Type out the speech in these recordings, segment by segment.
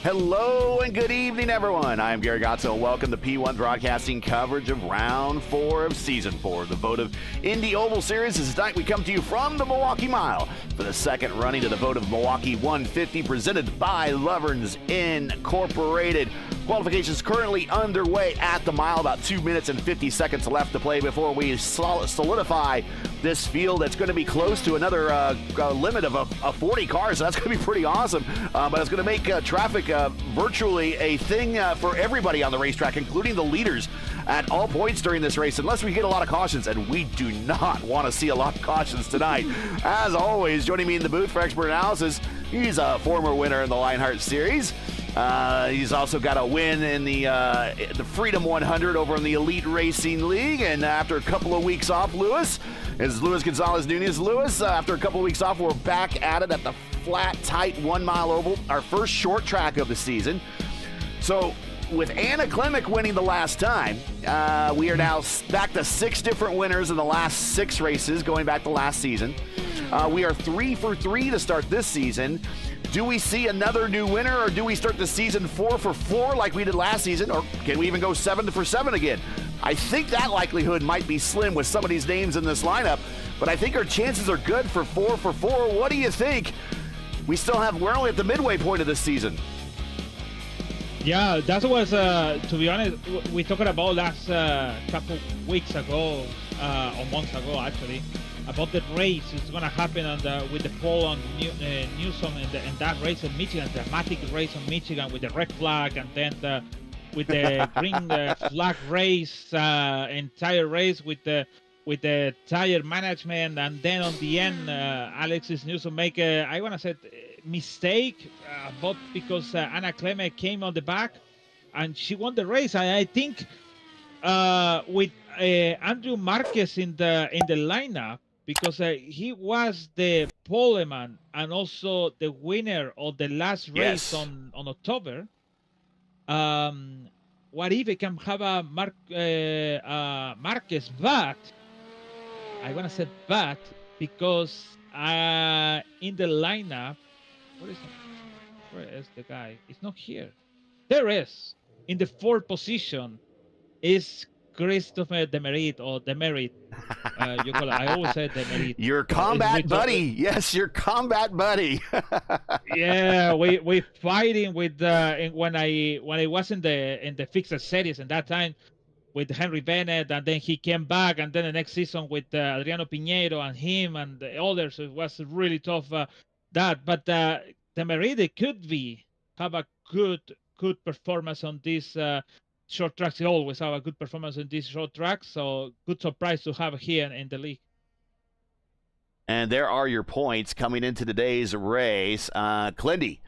Hello and good evening, everyone. I'm Gary Gotzo, and welcome to P1 Broadcasting coverage of Round 4 of Season 4 of the Votive Indy Oval Series. This is tonight we come to you from the Milwaukee Mile for the second running of the Votive Milwaukee 150 presented by Loverns Incorporated. Qualifications currently underway at the mile. About 2 minutes and 50 seconds left to play before we solidify this field. That's going to be close to another limit of 40 cars. So that's going to be pretty awesome. But it's going to make traffic virtually a thing for everybody on the racetrack, including the leaders at all points during this race, unless we get a lot of cautions, and we do not want to see a lot of cautions tonight. As always, joining me in the booth for expert analysis, he's a former winner in the Lionheart Series. He's also got a win in the Freedom 100 over in the Elite Racing League. And after a couple of weeks off, Luis Gonzalez Nunez. Luis, after a couple of weeks off, we're back at it at the flat, tight 1 mile oval, our first short track of the season. So with Anna Klimek winning the last time, we are now back to 6 different winners in the last 6 races going back to last season. We are 3 for 3 to start this season. Do we see another new winner, or do we start the season 4 for 4 like we did last season, or can we even go 7 for 7 again? I think that likelihood might be slim with some of these names in this lineup, but I think our chances are good for 4 for 4. What do you think? We're only at the midway point of this season. Yeah, that was, to be honest, we talked about last couple weeks ago, or months ago actually, about the race is going to happen with the poll on Newsom and that race in Michigan, dramatic race in Michigan with the red flag, and then with the green flag race, entire race with the tire management, and then on the end, Alexis Newsom make I want to say mistake, but because Anna Klimek came on the back and she won the race. I think with Andrew Marquez in the lineup, because he was the poleman and also the winner of the last race on October. What if we can have a Marquez, but I want to say but because in the lineup, where is the guy? It's not here. There is. In the 4th position is Christopher Demerit, or Demerit. You call it. I always say Demerit. Your combat buddy. Yes, your combat buddy. Yeah, we fighting with when I was in the fixed series at that time with Henry Bennett, and then he came back, and then the next season with Adriano Piñeiro and him and the others. It was really tough. But Demerit could have a good performance on this. Short tracks, he always have a good performance in these short tracks, so good surprise to have here in the league. And there are your points coming into today's race. Clindy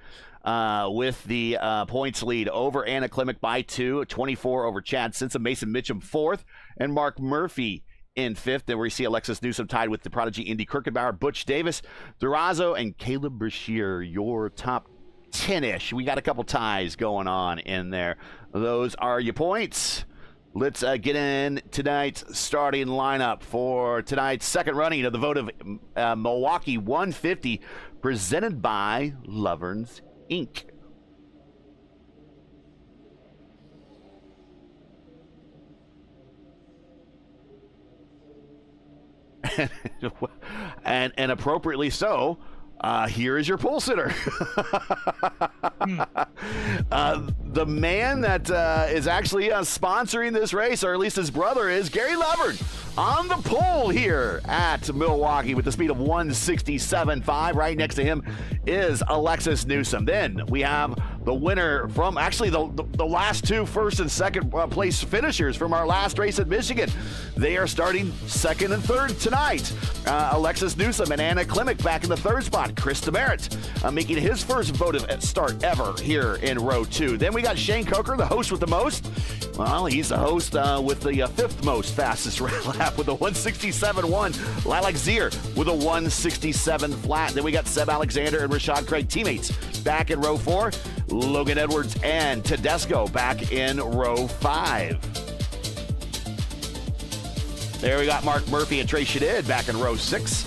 with the points lead over Anna Klimek by 2, 24 over Chad Simpson, Mason Mitchum 4th, and Mark Murphy in 5th. Then we see Alexis Newsom tied with the prodigy Indy Kirkenbauer, Butch Davis, Durazo, and Caleb Brashear, your top 10-ish. We got a couple ties going on in there. Those are your points. Let's get in tonight's starting lineup for tonight's second running of the Votive Milwaukee 150 presented by Loverns Inc. and appropriately so, here is your pole sitter. The man that is actually sponsoring this race, or at least his brother is, Gary Lovern, on the pole here at Milwaukee with the speed of 167.5. Right next to him is Alexis Newsom. Then we have the winner from actually the last 2 first and second place finishers from our last race at Michigan. They are starting 2nd and 3rd tonight. Alexis Newsom and Anna Klimek back in the 3rd spot. Chris Demerit making his first votive start ever here in row 2. Then we got Shane Coker, the host with the most. Well, he's the host with the 5th most fastest lap with a 167.1. Lilac Zier with a 167 flat. Then we got Seb Alexander and Rashad Craig teammates back in row 4. Logan Edwards and Tedesco back in row 5. There we got Mark Murphy and Trey Shadid back in row 6.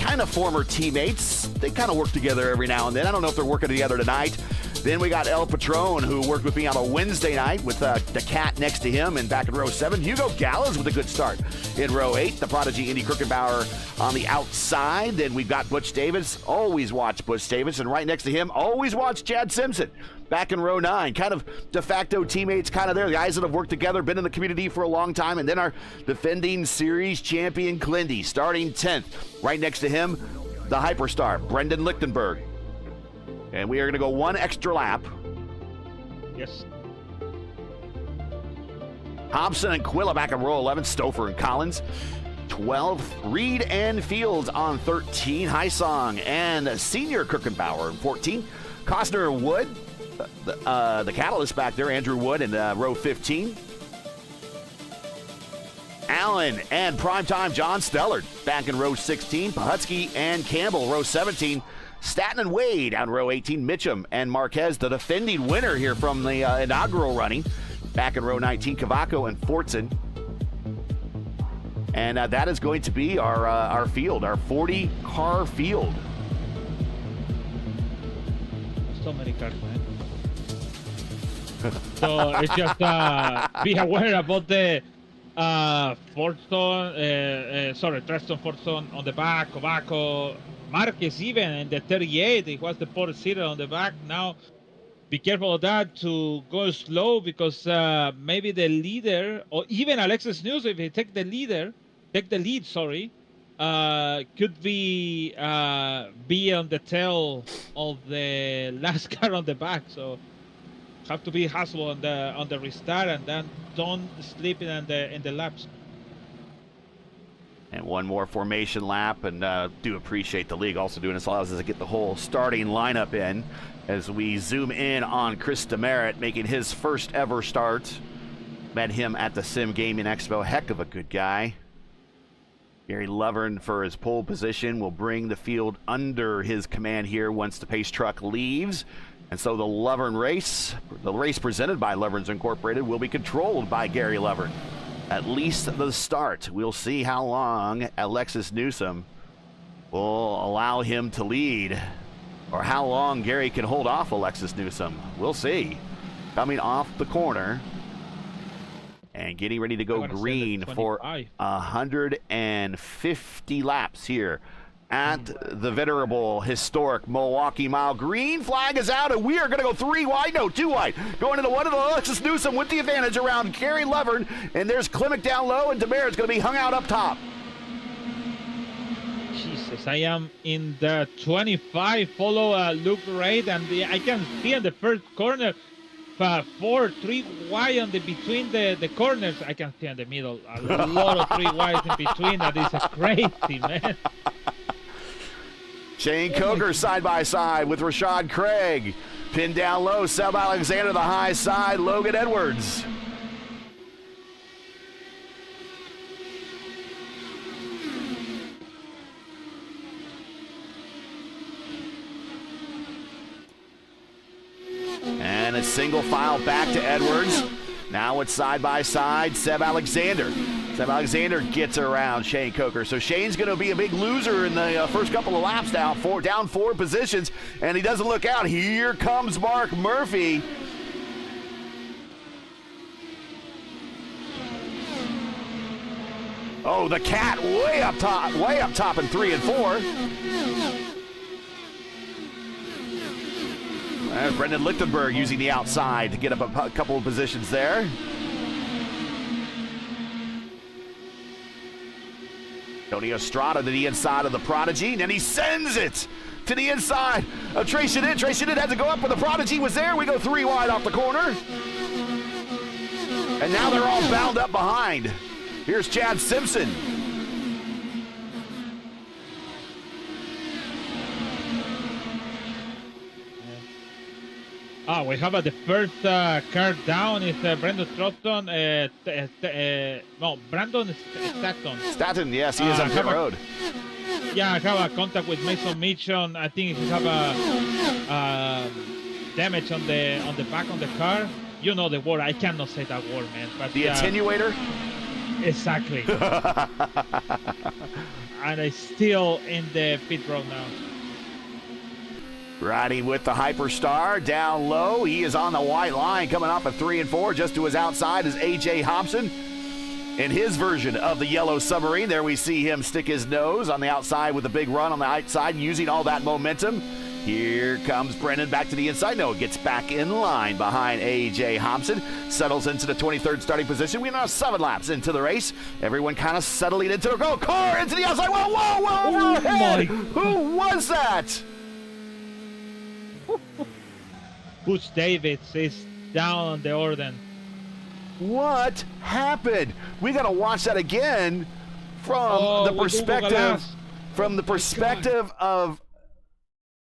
Kind of former teammates. They kind of work together every now and then. I don't know if they're working together tonight. Then we got El Patron, who worked with me on a Wednesday night with the cat next to him and back in row 7. Hugo Gallows with a good start in row 8. The prodigy Indy Krukenbauer on the outside. Then we've got Butch Davis. Always watch Butch Davis. And right next to him, always watch Chad Simpson. Back in row 9, kind of de facto teammates kind of there. The guys that have worked together, been in the community for a long time. And then our defending series champion, Glindy, starting 10th. Right next to him, the hyperstar, Brendan Lichtenberg. And we are going to go one extra lap. Yes. Hobson and Quilla back in row 11. Stouffer and Collins. 12th, Reed and Fields on 13. Highsong and senior Krukenbauer in 14. Costner and Wood. The catalyst back there, Andrew Wood in row 15. Allen and primetime John Stellard back in row 16. Pahutsky and Campbell, row 17. Staten and Wade on row 18. Mitchum and Marquez, the defending winner here from the inaugural running, back in row 19. Cavaco and Fortson. And that is going to be our field, our 40-car field. So many cars, man. So it's just be aware about the Treston Fortson on the back, Cavaco, Marquez even in the 38. It was the pole sitter on the back. Now be careful of that, to go slow, because maybe the leader, or even Alexis News, if he take the lead, could be on the tail of the last car on the back. So have to be hustle on the restart, and then don't sleep in the laps. And one more formation lap, and do appreciate the league also doing this, allows us to get the whole starting lineup in as we zoom in on Chris Demerit making his first ever start. Met him at the Sim Gaming Expo. Heck of a good guy. Gary Lovern for his pole position will bring the field under his command here once the pace truck leaves. And so the Lovern race, the race presented by Lovern's Incorporated, will be controlled by Gary Lovern. At least the start. We'll see how long Alexis Newsom will allow him to lead, or how long Gary can hold off Alexis Newsom. We'll see. Coming off the corner and getting ready to go green for 150 laps here at the venerable, historic Milwaukee Mile. Green flag is out, and we are going to go 3 wide, no, 2 wide. Going into one of the Alexis Newsom with the advantage around Gary Lovern, and there's Klimek down low, and Demerit's going to be hung out up top. Jesus, I am in the 25, follow Luke Raid, and I can see in the first corner 3 wide on the between the corners. I can see in the middle a lot of 3 wides in between. That is crazy, man. Shane Coker side by side with Rashad Craig. Pinned down low, Seb Alexander the high side, Logan Edwards. And a single file back to Edwards. Now it's side by side, Seb Alexander. Seb Alexander gets around Shane Coker. So Shane's going to be a big loser in the first couple of laps now, down 4 positions, and he doesn't look out. Here comes Mark Murphy. Oh, the cat way up top in 3 and 4. There's Brendan Lichtenberg using the outside to get up a couple of positions there. Tony Estrada to the inside of the Prodigy, and then he sends it to the inside of Trey Shedid. Trey Shedid had to go up, but the Prodigy was there. We go 3 wide off the corner. And now they're all bound up behind. Here's Chad Simpson. We have the first car down is Brandon Stroughton. Brandon Staton. Staton, yes, he is on pit road. Yeah, I have a contact with Mason Mitchell. I think he have a damage on the back of the car. You know the word. I cannot say that word, man. But the attenuator. Exactly. And I still in the pit road now. Riding with the Hyperstar down low. He is on the white line coming off of 3 and 4. Just to his outside is A.J. Hobson. In his version of the Yellow Submarine, there we see him stick his nose on the outside with a big run on the outside, using all that momentum. Here comes Brennan back to the inside. No, gets back in line behind A.J. Hobson. Settles into the 23rd starting position. We're now 7 laps into the race. Everyone kind of settling into the car into the outside. Whoa, whoa, whoa, overhead. Who was that? Butch Davis is down on the Orden. What happened? We got to watch that again from the perspective of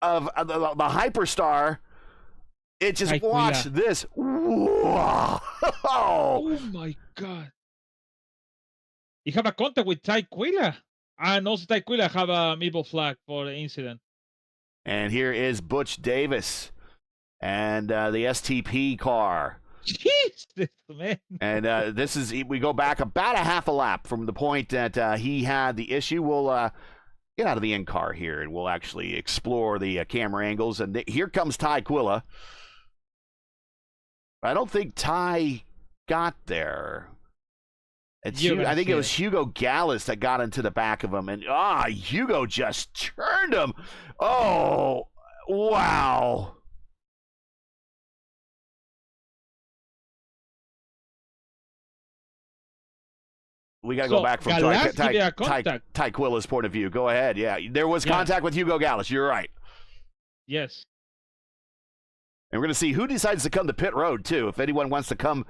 the Hyperstar. It just watch this. Whoa. Oh my God! You have a contact with Tyquila, and also Tyquila have a meatball flag for the incident. And here is Butch Davis and the STP car. Jesus, man. And this is, we go back about a half a lap from the point that he had the issue. We'll get out of the INDYCAR here, and we'll actually explore the camera angles. And here comes Tyquila. I don't think Ty got there. I think it was Hugo Gallus that got into the back of him. And Hugo just turned him. Oh, wow. We got to go back from Tyquila's point of view. Go ahead. Yeah, there was contact with Hugo Gallus. You're right. Yes. And we're going to see who decides to come to pit road, too, if anyone wants to come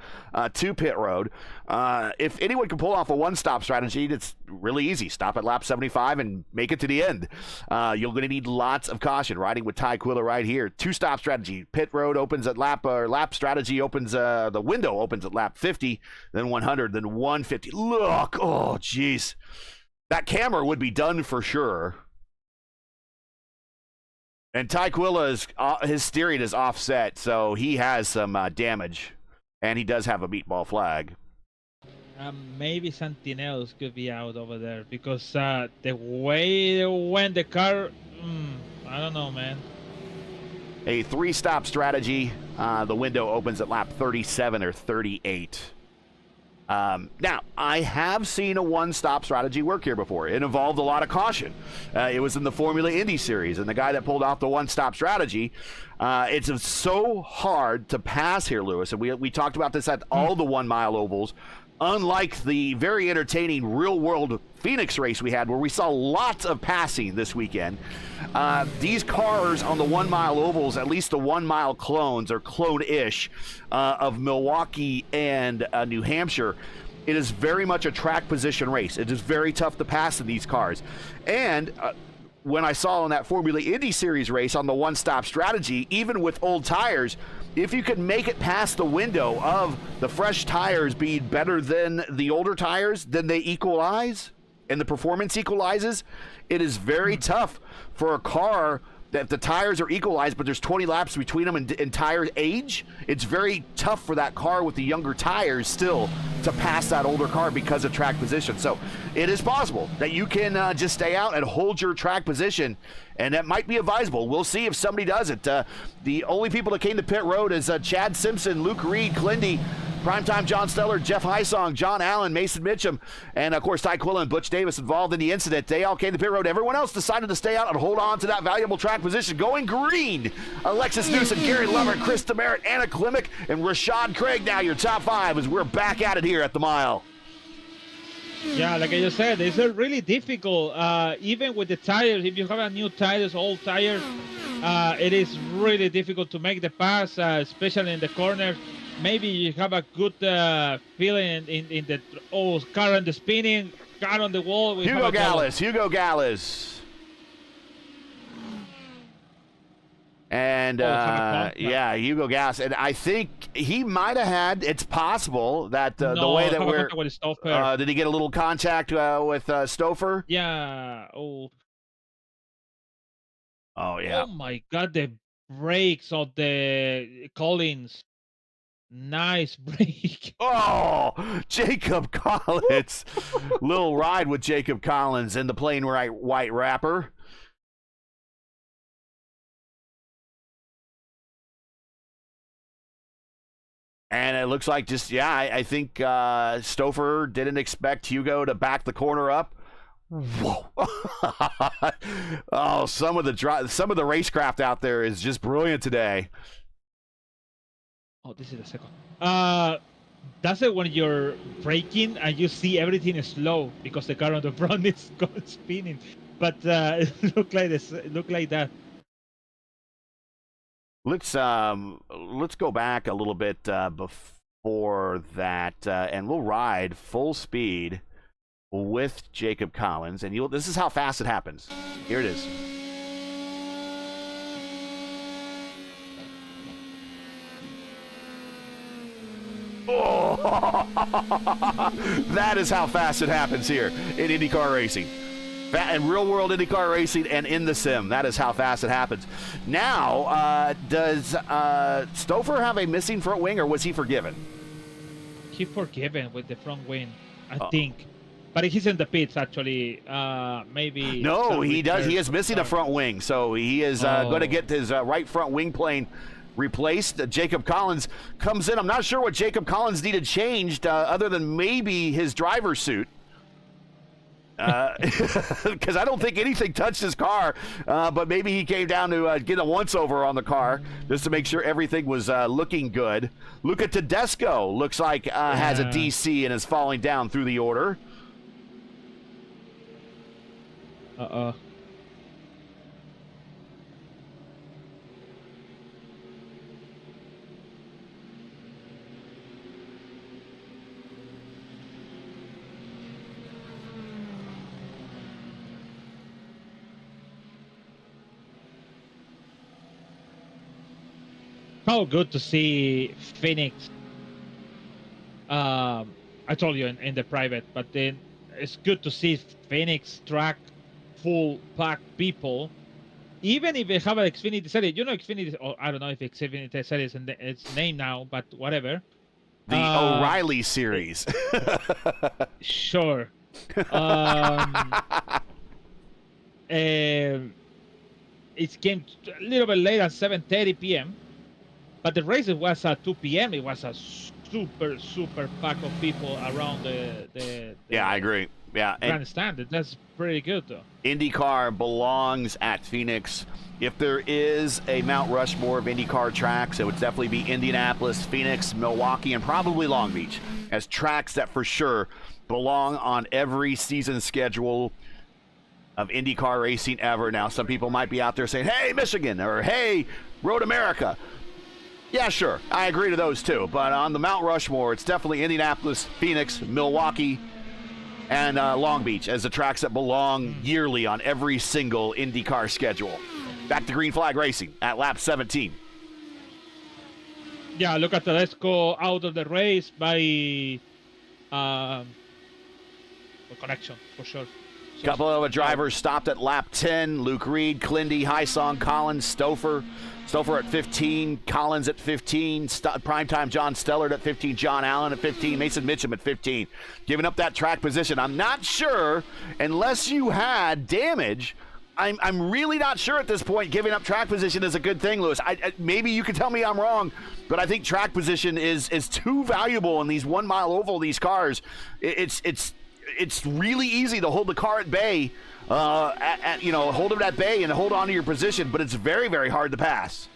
to pit road. If anyone can pull off a one-stop strategy, it's really easy. Stop at lap 75 and make it to the end. You're going to need lots of caution. Riding with Tyquila right here. Two-stop strategy. Pit road opens at lap strategy opens, the window opens at lap 50, then 100, then 150. Look, oh, jeez. That camera would be done for sure. And Tyquila, his steering is offset, so he has some damage. And he does have a meatball flag. Maybe something else could be out over there, because the way when the car, I don't know, man. A three-stop strategy. The window opens at lap 37 or 38. Now, I have seen a one-stop strategy work here before. It involved a lot of caution. It was in the Formula Indy Series, and the guy that pulled off the one-stop strategy, it's so hard to pass here, Lewis, and we talked about this at all the one-mile ovals. Unlike the very entertaining real-world Phoenix race we had, where we saw lots of passing this weekend, these cars on the one-mile ovals, at least the one-mile clones or clone-ish of Milwaukee and New Hampshire, it is very much a track position race. It is very tough to pass in these cars. And when I saw in that Formula Indy Series race on the one-stop strategy, even with old tires, if you could make it past the window of the fresh tires being better than the older tires, then they equalize and the performance equalizes. It is very tough for a car that the tires are equalized, but there's 20 laps between them in tire age. It's very tough for that car with the younger tires still to pass that older car because of track position. So it is possible that you can just stay out and hold your track position, and that might be advisable. We'll see if somebody does it. The only people that came to pit road is Chad Simpson, Luke Reed, Clindy, Primetime John Steller, Jeff Hysong, John Allen, Mason Mitchum, and of course Tyquila and Butch Davis involved in the incident. They all came to pit road. Everyone else decided to stay out and hold on to that valuable track position. Going green, Alexis Newsom, Gary Lovett, Chris Demerit, Anna Klimek, and Rashad Craig. Now your top five as we're back at it here at the mile. Yeah, like I just said, it's really difficult. Even with the tires, if you have a new tires, old tires, it is really difficult to make the pass, especially in the corner. Maybe you have a good feeling in the car on the spinning, car on the wall. Hugo Gallus. And yeah, Hugo Gallus. And I think he might have had, it's possible that the way that we're, did he get a little contact with Stouffer? Yeah. Oh, yeah. Oh my God, the brakes of the Collins. Nice break. Oh, Jacob Collins. Little ride with Jacob Collins in the plain white wrapper. And it looks like I think Stouffer didn't expect Hugo to back the corner up. Whoa! Oh, some of the racecraft out there is just brilliant today. Oh, this is the second. That's it when you're braking and you see everything is slow because the car on the front is going spinning. But it looked like this. It looked like that. Let's go back a little bit before that, and we'll ride full speed with Jacob Collins, and this is how fast it happens. Here it is. Oh, that is how fast it happens here in IndyCar racing. And real-world IndyCar racing and in the sim. That is how fast it happens. Now, does Stouffer have a missing front wing, or was he forgiven? He forgiven with the front wing, I think. But he's in the pits, actually. Maybe. No, he does. He is missing a front wing, so he is going to get his right front wing plane replaced. Jacob Collins comes in. I'm not sure what Jacob Collins needed changed, other than maybe his driver's suit. Because I don't think anything touched his car, but maybe he came down to get a once-over on the car just to make sure everything was looking good. Luca Tedesco looks like has a DC and is falling down through the order. Uh-oh. How good to see Phoenix. I told you in the private, but then it's good to see Phoenix track full pack people, even if they have an Xfinity Series. You know, Xfinity, or I don't know if Xfinity Series is its name now, but whatever. The O'Reilly series. Sure. It came a little bit late at 7:30 p.m. But the race was at 2 p.m. It was a super pack of people around the yeah, I agree. Yeah, grandstand. That's pretty good, though. IndyCar belongs at Phoenix. If there is a Mount Rushmore of IndyCar tracks, it would definitely be Indianapolis, Phoenix, Milwaukee, and probably Long Beach as tracks that for sure belong on every season schedule of IndyCar racing ever. Now, some people might be out there saying, hey, Michigan, or hey, Road America. Yeah, sure. I agree to those too. But on the Mount Rushmore, it's definitely Indianapolis, Phoenix, Milwaukee, and Long Beach as the tracks that belong yearly on every single IndyCar schedule. Back to green flag racing at lap 17. Yeah, look at Tedesco out of the race by connection, for sure. A couple of drivers stopped at lap 10. Luke Reed, Clindy, Hysong, Collins, Stouffer. Stouffer at 15, Collins at 15, primetime John Stellard at 15, John Allen at 15, Mason Mitchum at 15. Giving up that track position. I'm not sure, unless you had damage, I'm really not sure at this point giving up track position is a good thing, Lewis. Maybe you can tell me I'm wrong, but I think track position is too valuable in these 1 mile oval, these cars. It's really easy to hold the car at bay, hold it at bay and hold on to your position, but it's very, very hard to pass.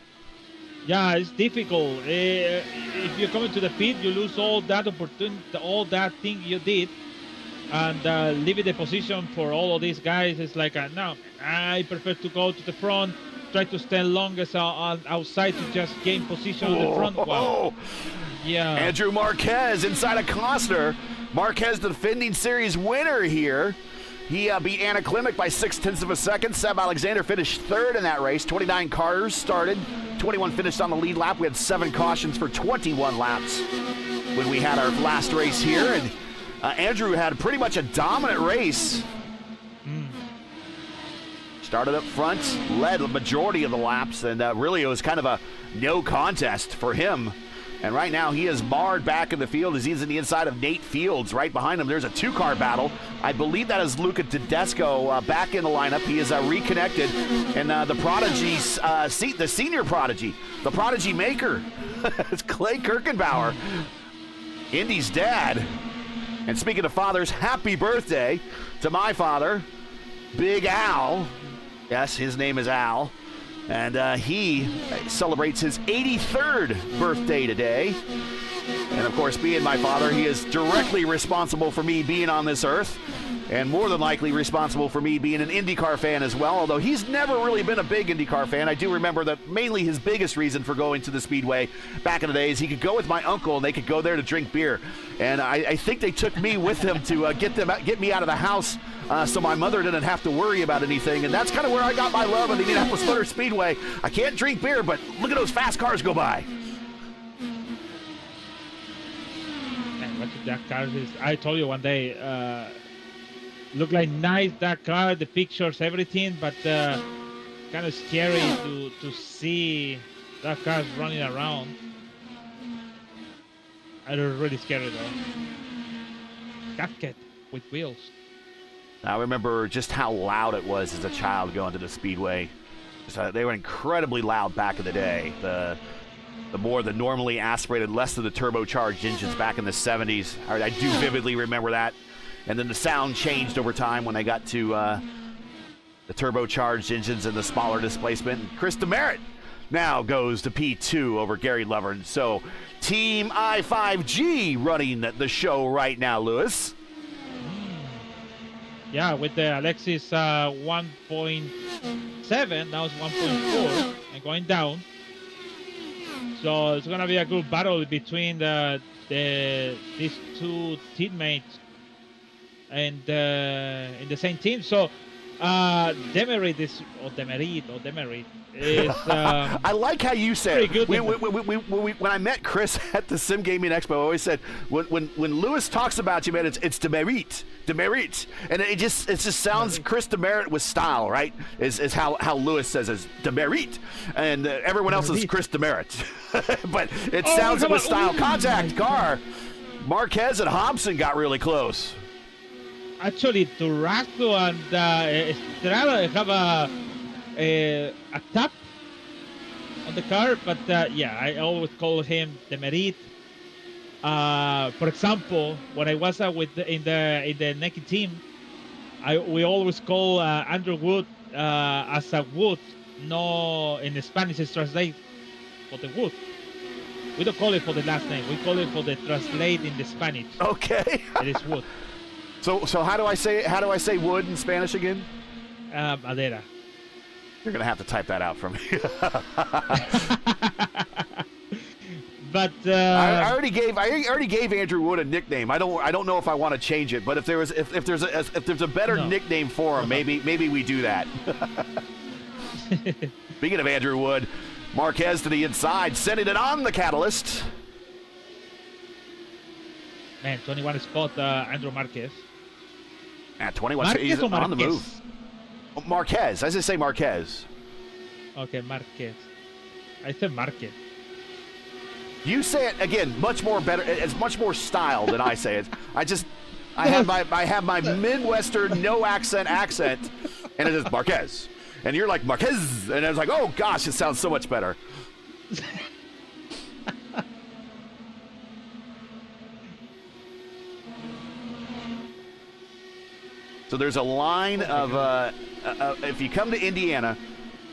Yeah, it's difficult. If you're coming to the pit, you lose all that opportunity, all that thing you did, and leaving the position for all of these guys is like, no, I prefer to go to the front, try to stand longest outside to just gain position on the front one. Yeah. Andrew Marquez inside of Costner. Marquez, the defending series winner here. He beat Anna Klimek by 0.6 of a second. Seb Alexander finished third in that race. 29 cars started. 21 finished on the lead lap. We had 7 cautions for 21 laps when we had our last race here. And Andrew had pretty much a dominant race. Started up front, led the majority of the laps, and really it was kind of a no contest for him And right now he is marred back in the field as he's in the inside of Nate Fields. Right behind him, there's a two-car battle. I believe that is Luca Tedesco back in the lineup. He is reconnected. And the prodigy, the senior prodigy, the prodigy maker, it's Clay Kirkenbauer, Indy's dad. And speaking of fathers, happy birthday to my father, Big Al. Yes, his name is Al. And he celebrates his 83rd birthday today. And of course, being my father, he is directly responsible for me being on this earth, and more than likely responsible for me being an INDYCAR fan as well, although he's never really been a big INDYCAR fan. I do remember that mainly his biggest reason for going to the Speedway back in the days, he could go with my uncle and they could go there to drink beer. And I think they took me with them to get me out of the house so my mother didn't have to worry about anything. And that's kind of where I got my love of the Indianapolis Motor Speedway. I can't drink beer, but look at those fast cars go by. Man, what that car is. I told you one day, look like nice, that car, the pictures, everything, but kind of scary to see that car running around. I was really scary though. Casket with wheels. I remember just how loud it was as a child going to the Speedway. They were incredibly loud back in the day. The normally aspirated, less of the turbocharged engines back in the 70s. I do vividly remember that. And then the sound changed over time when they got to the turbocharged engines and the smaller displacement. And Chris Demerit now goes to P2 over Gary Lovern. So Team I5G running the show right now, Lewis. Yeah, with the Alexis 1.7, now it's 1.4 and going down. So it's gonna be a good battle between these two teammates and in the same team. So Demerit is I like how you said it. When I met Chris at the Sim Gaming Expo, I always said when Lewis talks about you, man, it's Demerit, and it just sounds Chris Demerit with style, right? Is how Lewis says is Demerit, and everyone else is Chris Demerit, but it sounds with style. Contact car. Marquez and Hobson got really close. Actually, Durazo and Estrada have a tap on the car, but yeah, I always call him Demerit. For example, when I was in the naked team, we always call Andrew Wood as a Wood. No, in Spanish it's translate for the Wood. We don't call it for the last name. We call it for the translate in the Spanish. Okay. It is Wood. So how do I say wood in Spanish again? Madera. You're gonna have to type that out for me. But I already gave Andrew Wood a nickname. I don't know if I want to change it, but if there's a better nickname for him, maybe we do that. Speaking of Andrew Wood, Marquez to the inside, sending it on the Catalyst. Man, 21 spot, Andrew Marquez. At 21, he's on the move. Marquez. I just say Marquez. Okay, Marquez. I said Marquez. You say it again, much more better. It's much more style than I say it. I have my Midwestern no accent, and it is Marquez. And you're like Marquez, and I was like, oh gosh, it sounds so much better. So there's a line of if you come to Indiana,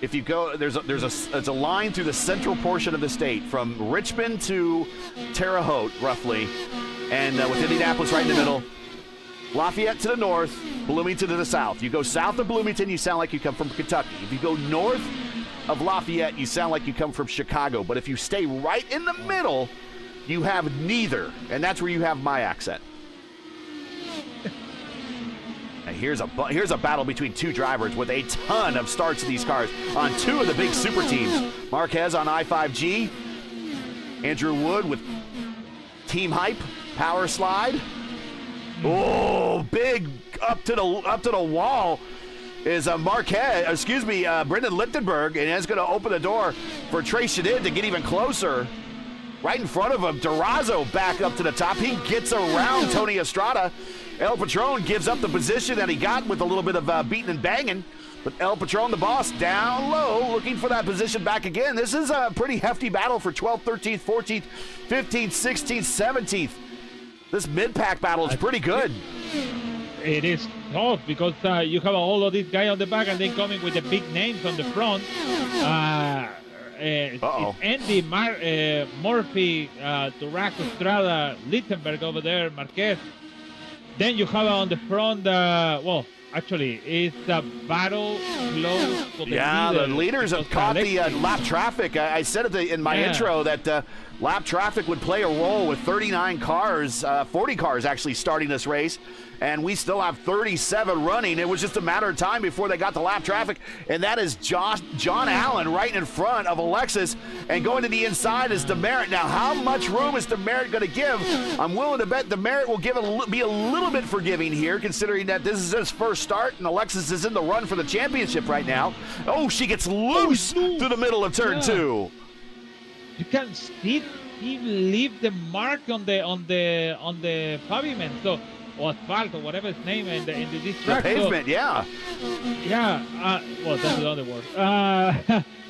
if you go, there's a line through the central portion of the state from Richmond to Terre Haute, roughly, and with Indianapolis right in the middle. Lafayette to the north, Bloomington to the south. You go south of Bloomington, you sound like you come from Kentucky. If you go north of Lafayette, you sound like you come from Chicago. But if you stay right in the middle, you have neither, and that's where you have my accent. And here's a battle between two drivers with a ton of starts of these cars on two of the big super teams. Marquez on I5G, Andrew Wood with Team Hype, Power Slide. Oh, big up to the wall is Marquez. Brendan Lichtenberg, and that's going to open the door for Trey Shadid to get even closer. right in front of him. Durazo back up to the top. He gets around Tony Estrada. El Patron gives up the position that he got with a little bit of beating and banging. But El Patron, the boss, down low, looking for that position back again. This is a pretty hefty battle for 12th, 13th, 14th, 15th, 16th, 17th. This mid-pack battle is pretty good. It is tough because you have all of these guys on the back and then coming with the big names on the front. It's Andy, Murphy, Durazo, Estrada, Littenberg over there, Marquez. Then you have on the front, actually, it's a battle close for the the leaders have caught the lap traffic. I said it in my intro that lap traffic would play a role with 39 cars, 40 cars actually starting this race, and we still have 37 running. It was just a matter of time before they got the lap traffic, and that is John Allen right in front of Alexis, and going to the inside is Demerit. Now, how much room is Demerit going to give? I'm willing to bet Demerit will be a little bit forgiving here, considering that this is his first start, and Alexis is in the run for the championship right now. Oh, she gets loose through the middle of turn 2. You can still even leave the mark on the pavement, so or asphalt or whatever its name in this track. The pavement, so, that's another word.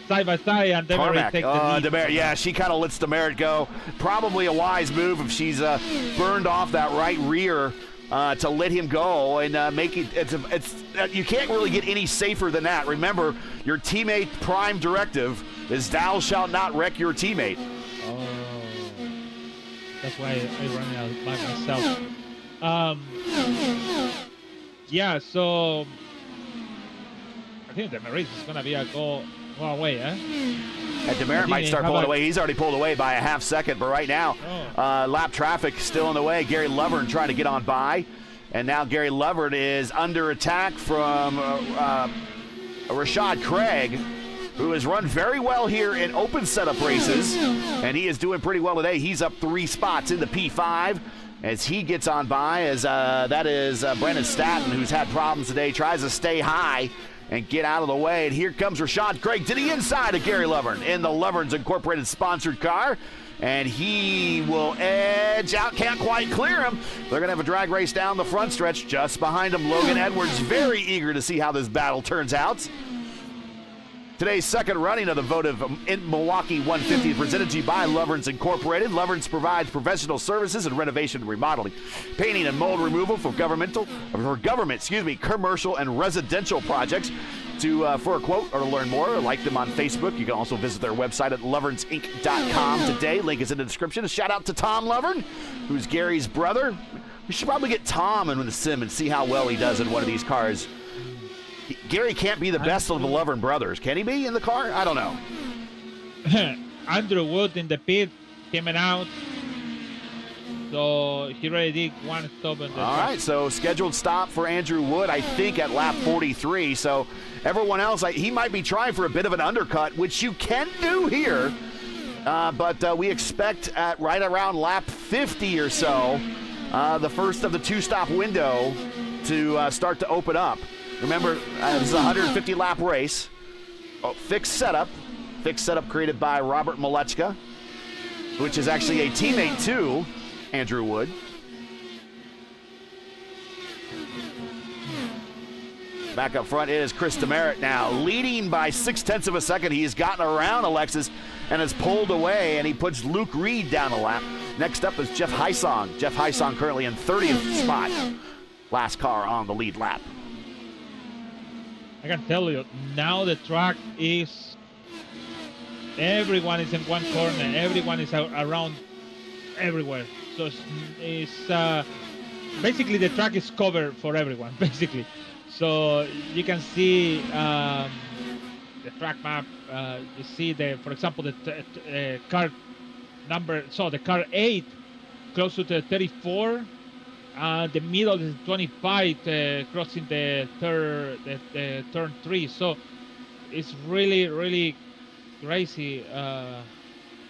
Side by side, and Demerit takes the lead. Demerit, she kind of lets Demerit go. Probably a wise move if she's burned off that right rear to let him go and make it. You can't really get any safer than that. Remember, your teammate prime directive is thou shalt not wreck your teammate. Oh, that's why I run out by myself. So I think Demerit is gonna be a go away, And Demerit might start pulling away. He's already pulled away by a half second, but right now, lap traffic still in the way. Gary Lovern trying to get on by, and now Gary Lovern is under attack from Rashad Craig, who has run very well here in open setup races, and he is doing pretty well today. He's up 3 spots in the P5 as he gets on by, as that is Brennan Staton, who's had problems today, tries to stay high and get out of the way. And here comes Rashad Craig to the inside of Gary Lovern in the Lovern's Incorporated sponsored car. And he will edge out, can't quite clear him. They're going to have a drag race down the front stretch. Just behind him, Logan Edwards, very eager to see how this battle turns out. Today's second running of the Votive Milwaukee 150 presented to you by Lovern's Incorporated. Lovern's provides professional services in renovation and remodeling, painting and mold removal for government, commercial and residential projects. For a quote or to learn more, like them on Facebook. You can also visit their website at lovernsinc.com today. Link is in the description. A shout out to Tom Lovern, who's Gary's brother. We should probably get Tom in the sim and see how well he does in one of these cars. Gary can't be the best of the Lovern brothers. Can he be in the car? I don't know. Andrew Wood in the pit, coming out. So he already did one stop. All right, so scheduled stop for Andrew Wood, I think, at lap 43. So everyone else, he might be trying for a bit of an undercut, which you can do here. But we expect at right around lap 50 or so, the first of the 2-stop window to start to open up. Remember, this is a 150-lap race. Fixed setup created by Robert Malechka, which is actually a teammate to Andrew Wood. Back up front is Chris Demerit now, leading by 0.6 of a second. He has gotten around Alexis and has pulled away, and he puts Luke Reed down a lap. Next up is Jeff Hysong. Jeff Hysong currently in 30th spot. Last car on the lead lap. I can tell you, now the track is, everyone is in one corner, everyone is around everywhere. So it's basically the track is covered for everyone, basically. So you can see the track map. You see for example, the car number. So the car 8 close to the 34. The middle is 25, crossing the turn 3. So it's really crazy.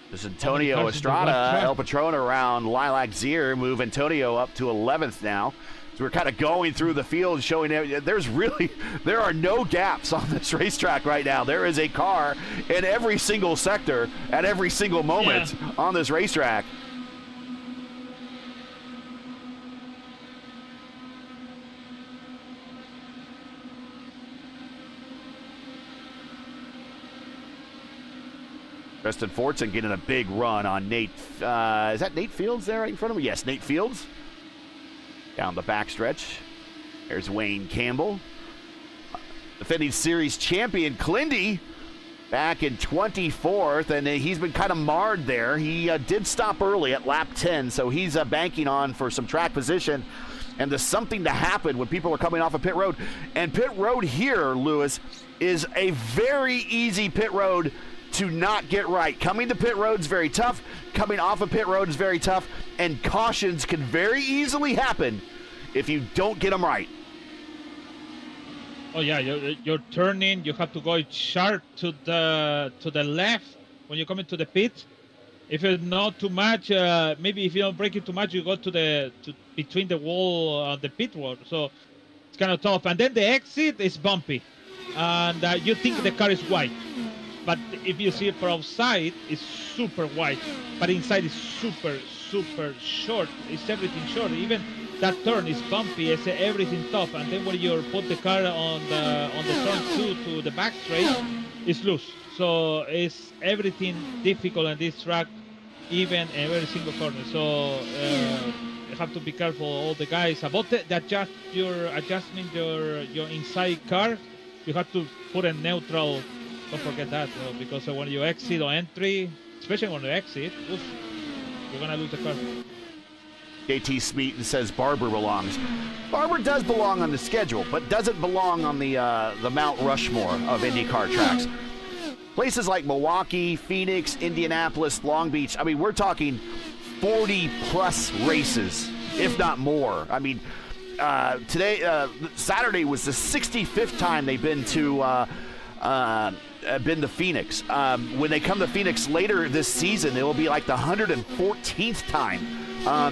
There's Antonio Estrada, El Patron around Lilac Zier, move Antonio up to 11th now. So we're kind of going through the field, showing there are no gaps on this racetrack right now. There is a car in every single sector at every single moment on this racetrack. Preston Fortson getting a big run on Nate. Is that Nate Fields there right in front of me? Yes, Nate Fields. Down the backstretch. There's Wayne Campbell. Defending series champion Clindy back in 24th, and he's been kind of marred there. He did stop early at lap 10, so he's banking on for some track position and there's something to happen when people are coming off of pit road. And pit road here, Lewis, is a very easy pit road to not get right. Coming to pit road is very tough. Coming off of pit road is very tough. And cautions can very easily happen if you don't get them right. Oh yeah, you're turning. You have to go sharp to the left when you come into the pit. If it's not too much, maybe if you don't break it too much, you go to between the wall, the pit road. So it's kind of tough. And then the exit is bumpy, and you think the car is wide, but if you see it from outside, it's super wide, but inside is super short. It's everything short. Even that turn is bumpy. It's everything tough. And then when you put the car on the turn 2 to the back straight, it's loose. So it's everything difficult on this track, even every single corner. So you have to be careful, all the guys, about adjustment your inside car. You have to put a neutral. Don't forget that, because when you exit or entry, especially when you exit, oof, you're gonna lose the car. JT Smeaton says Barber belongs. Barber does belong on the schedule, but doesn't belong on the Mount Rushmore of IndyCar tracks. Places like Milwaukee, Phoenix, Indianapolis, Long Beach, I mean, we're talking 40-plus races, if not more. I mean, Saturday was the 65th time they've been to Phoenix. When they come to Phoenix later this season, it will be like the 114th time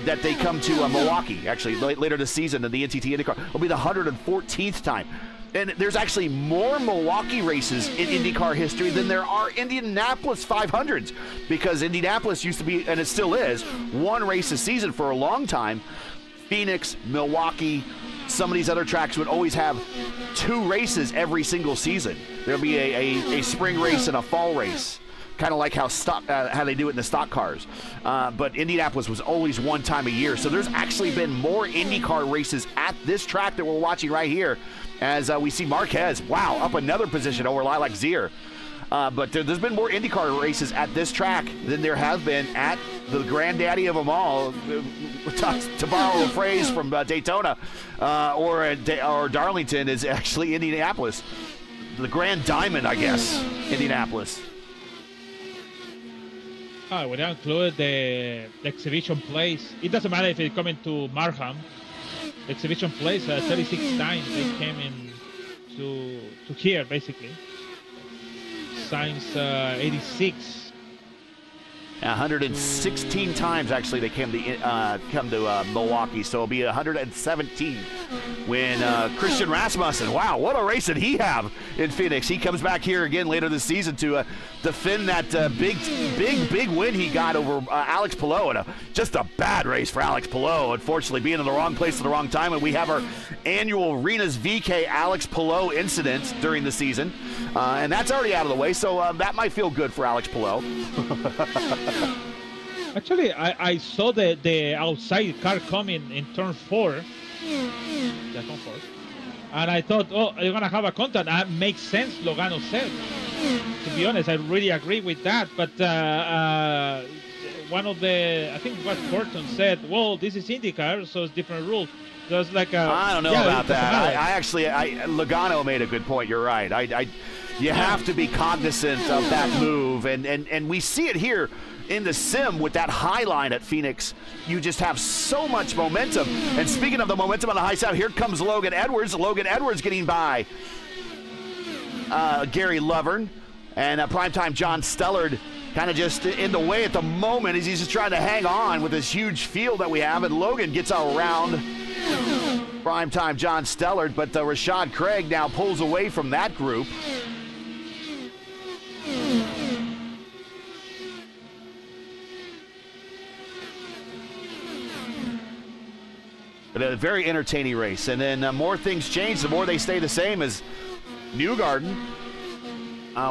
that they come to Milwaukee. Actually, later this season in the NTT IndyCar, it'll be the 114th time. And there's actually more Milwaukee races in IndyCar history than there are Indianapolis 500s, because Indianapolis used to be, and it still is, one race a season for a long time. Phoenix, Milwaukee, some of these other tracks would always have 2 races every single season. There'll be a spring race and a fall race, kind of like how they do it in the stock cars. But Indianapolis was always one time a year. So there's actually been more IndyCar races at this track that we're watching right here, as we see Marquez, wow, up another position over Lilac Zier. But there's been more IndyCar races at this track than there have been at the granddaddy of them all, to borrow a phrase from Daytona or Darlington, is actually Indianapolis. The Grand Diamond, I guess, Indianapolis. We don't include the exhibition place. It doesn't matter if it's coming to Markham. The exhibition place, 36 times they came in to here, basically. Since 86. 116 times actually they come to Milwaukee, so it'll be 117 when Christian Rasmussen, wow, what a race did he have in Phoenix. He comes back here again later this season to defend that big win he got over Alex Palou, and just a bad race for Alex Palou, unfortunately being in the wrong place at the wrong time. And we have our annual Rena's VK Alex Palou incident during the season, and that's already out of the way, so that might feel good for Alex Palou. Actually, I saw the outside car coming in turn 4. Yeah, turn 4. And I thought, oh, you're going to have a contact. That makes sense, Logano said. To be honest, I really agree with that. But one of I think what Burton said, well, this is IndyCar, so it's different rules. There's like I don't know about that. Logano made a good point. You're right. You have to be cognizant of that move, and we see it here in the sim with that high line at Phoenix. You just have so much momentum. And speaking of the momentum on the high side, here comes Logan Edwards. Logan Edwards getting by Gary Lovern, and primetime John Stellard kind of just in the way at the moment as he's just trying to hang on with this huge field that we have, and Logan gets around primetime John Stellard, but Rashad Craig now pulls away from that group. But a very entertaining race. And then more things change, the more they stay the same, as Newgarden,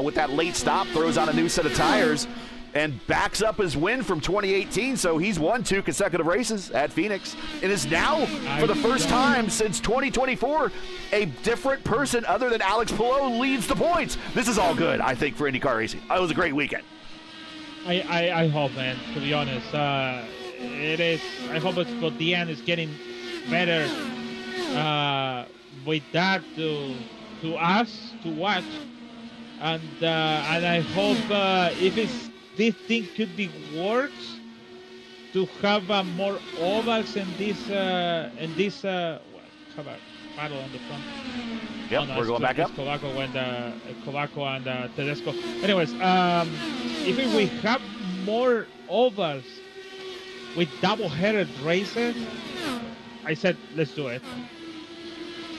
with that late stop, throws on a new set of tires and backs up his win from 2018. So he's won 2 consecutive races at Phoenix and is now, for the first time since 2024, a different person other than Alex Palou leads the points. This is all good, I think, for IndyCar racing. It was a great weekend. I hope, man, to be honest. It is. I hope it's, but the end is getting better with that to us to watch, and I hope if this thing could be worse, to have more ovals in this have a paddle on the front. Yep, oh, no, we're going back up. Kovaco and Tedesco. Anyways, if we have more ovals with double-headed races, I said, let's do it.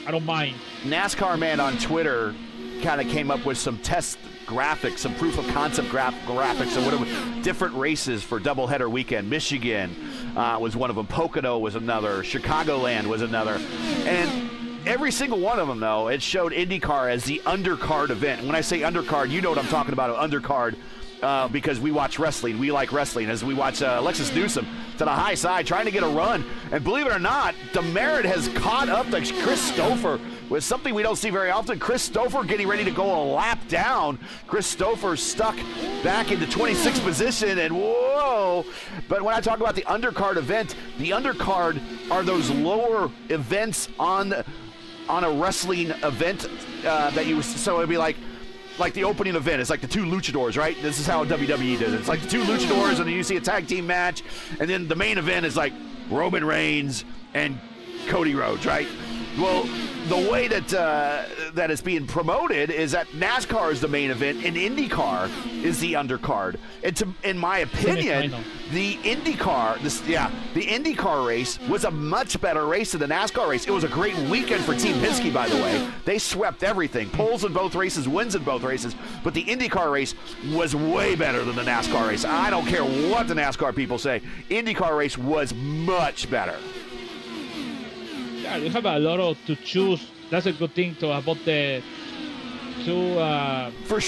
I don't mind. NASCAR Man on Twitter kind of came up with some test graphics, some proof of concept graphics, and whatever different races for doubleheader weekend. Michigan was one of them. Pocono was another. Chicagoland was another. And every single one of them, though, it showed IndyCar as the undercard event. And when I say undercard, you know what I'm talking about, an undercard. Because we watch wrestling. We like wrestling. As we watch Alexis Newsom to the high side trying to get a run. And believe it or not, Demerit has caught up to Chris Stouffer with something we don't see very often. Chris Stouffer getting ready to go a lap down. Chris Stouffer stuck back into 26th position, and whoa. But when I talk about the undercard event, the undercard are those lower events on a wrestling event that you, so it'd be like the opening event. It's like the 2 luchadors, right? This is how WWE does it. It's like the 2 luchadors, and then you see a tag team match, and then the main event is like Roman Reigns and Cody Rhodes, right? Well, the way that that is being promoted is that NASCAR is the main event and IndyCar is the undercard. And in my opinion, the IndyCar race was a much better race than the NASCAR race. It was a great weekend for Team Penske, by the way. They swept everything. Poles in both races, wins in both races. But the IndyCar race was way better than the NASCAR race. I don't care what the NASCAR people say. IndyCar race was much better. Yeah, you have a lot to choose. That's a good thing about the two. For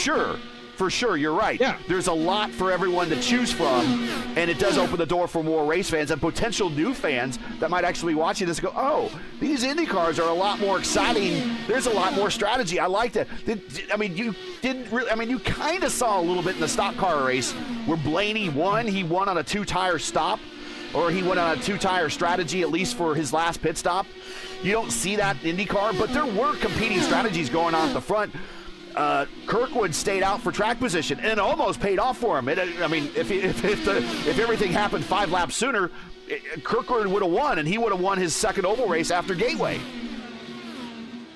sure, you're right. Yeah. There's a lot for everyone to choose from, and it does open the door for more race fans and potential new fans that might actually be watching this and go, oh, these Indy cars are a lot more exciting. There's a lot more strategy. I like that. I mean, you didn't really, I mean, you kind of saw a little bit in the stock car race where Blaney won. He won on a 2-tire stop, or he went on a 2-tire strategy, at least for his last pit stop. You don't see that in IndyCar, but there were competing strategies going on at the front. Kirkwood stayed out for track position, and it almost paid off for him. I mean, if everything happened 5 laps sooner, Kirkwood would have won, and he would have won his second oval race after Gateway.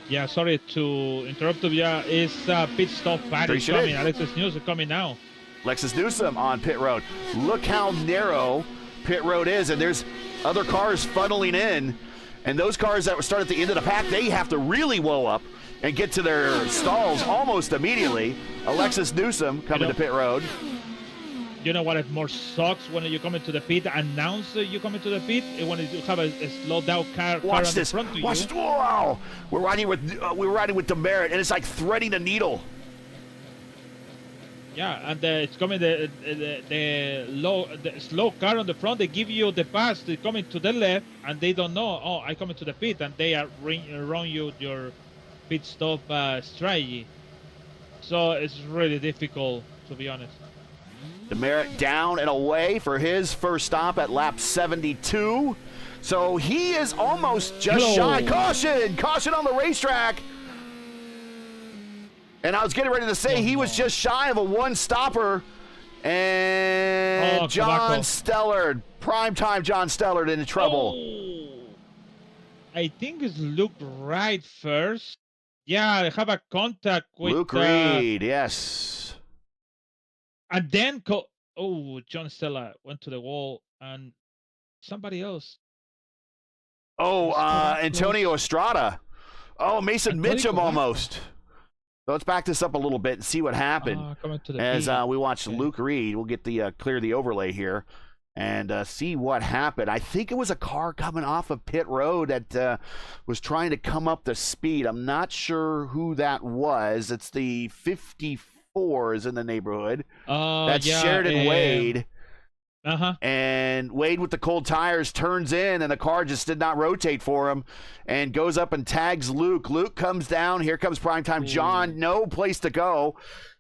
Yeah, sorry to interrupt you. Yeah, it's pit stop party coming. Alexis Newsom coming now. Alexis Newsom on pit road. Look how narrow pit road is, and there's other cars funneling in, and those cars that start at the end of the pack, they have to really blow up and get to their stalls almost immediately. Alexis Newsom coming to pit road. You know what it more sucks when you come into the pit, announce you come into the pit, and when you have a slow down car on the front of you. Watch this. Wow. We're riding with Demerit, and it's like threading a needle. Yeah, and it's coming the slow car on the front. They give you the pass. They coming to the left, and they don't know. Oh, I come into the pit, and they are run you your pit stop strategy. So it's really difficult, to be honest. Demerit down and away for his first stop at lap 72. So he is almost just shy. Caution on the racetrack. And I was getting ready to say he was just shy of a one-stopper. And John Stellard, primetime John Stellard, in trouble. Oh. I think it's Luke Wright first. Yeah, they have a contact with Luke Reed, yes. And then John Stellard went to the wall, and somebody else. Oh, Antonio Estrada. Oh, Mason Mitchum almost. So let's back this up a little bit and see what happened as we watch Luke Reed. We'll get the clear the overlay here and see what happened. I think it was a car coming off of pit road that was trying to come up the speed. I'm not sure who that was. It's the 54 is in the neighborhood. That's Sheridan Wade. And Wade with the cold tires turns in, and the car just did not rotate for him and goes up and tags Luke. Luke comes down. Here comes Primetime John. No place to go.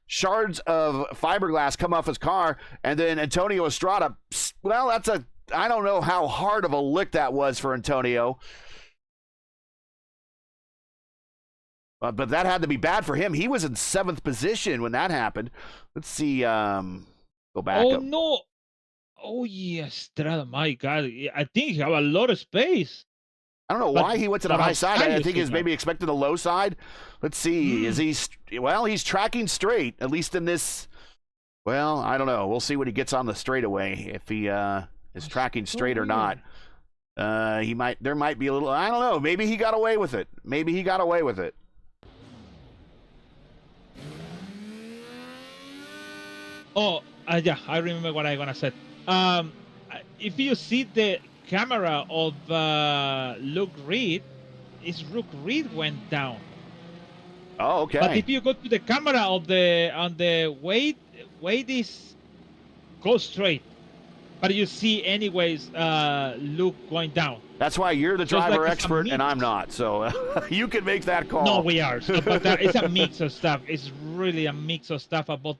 Shards of fiberglass come off his car, and then Antonio Estrada. Well, I don't know how hard of a lick that was for Antonio. But that had to be bad for him. He was in 7th position when that happened. Let's see. Go back up. No. Oh, yes, Estrada, my God. I think he have a lot of space. I don't know why he went to the high side. I think he's maybe expected the low side. Let's see. Is he... Well, he's tracking straight, at least in this... Well, I don't know. We'll see when he gets on the straightaway, if he is tracking straight or not. He might... There might be a little... I don't know. Maybe he got away with it. Maybe he got away with it. Oh, yeah, I remember what I'm gonna say. If you see the camera of Luke Reed, Luke Reed went down. Oh, okay. But if you go to the camera of the Wade is go straight, but you see anyways Luke going down. That's why you're the driver expert and I'm not, so you can make that call. No, we are. So, but it's a mix of stuff. It's really a mix of stuff about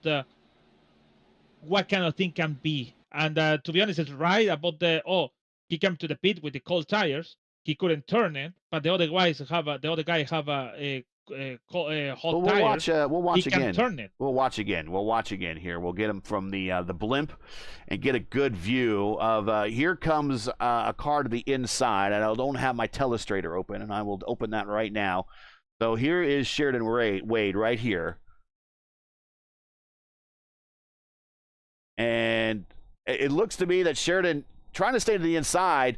what kind of thing can be. And to be honest, it's right about he came to the pit with the cold tires. He couldn't turn it, but the other guy have a hot tires. We'll watch again. He can turn it. We'll watch again. We'll watch again here. We'll get him from the blimp and get a good view of. Here comes a car to the inside, and I don't have my telestrator open, and I will open that right now. So here is Sheridan Wade right here, and it looks to me that Sheridan trying to stay to the inside.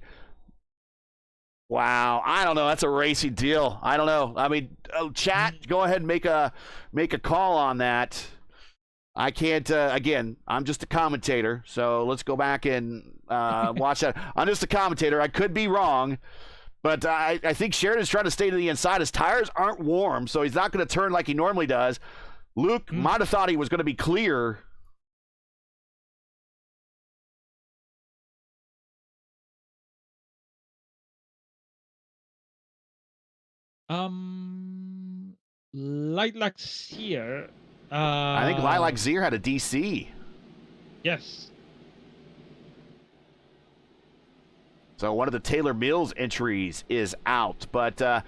Wow, I don't know. That's a racy deal. I don't know. I mean, chat, go ahead and make a call on that. I can't. Again, I'm just a commentator, so let's go back and watch that. I'm just a commentator. I could be wrong, but I think Sheridan's trying to stay to the inside. His tires aren't warm, so he's not going to turn like he normally does. Luke might have thought he was going to be clear. Lilac Sear. I think Lilac Sear had a DC. Yes. So one of the Taylor Mills entries is out. But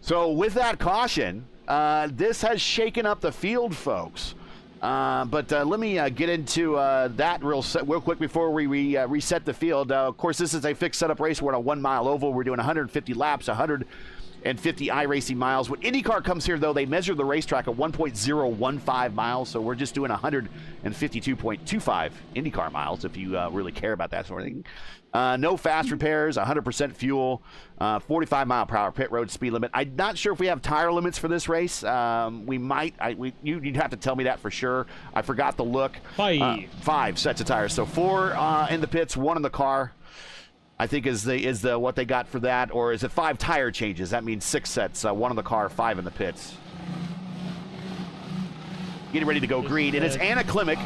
so with that caution, this has shaken up the field, folks. But let me get into that real quick before we reset the field. Of course, this is a fixed setup race. We're on a 1 mile oval. We're doing 150 laps, 150 iRacing miles. When INDYCAR comes here, though, they measure the racetrack at 1.015 miles. So we're just doing 152.25 INDYCAR miles if you really care about that sort of thing. No fast repairs, 100% fuel, 45 mile per hour pit road speed limit. I'm not sure if we have tire limits for this race. We might. You'd have to tell me that for sure. I forgot to look. 5 sets of tires. So 4 in the pits, 1 in the car. I think is the what they got for that, or is it 5 tire changes? That means 6 sets, 1 in the car, 5 in the pits. Getting ready to go green, and it's Anna Klimek,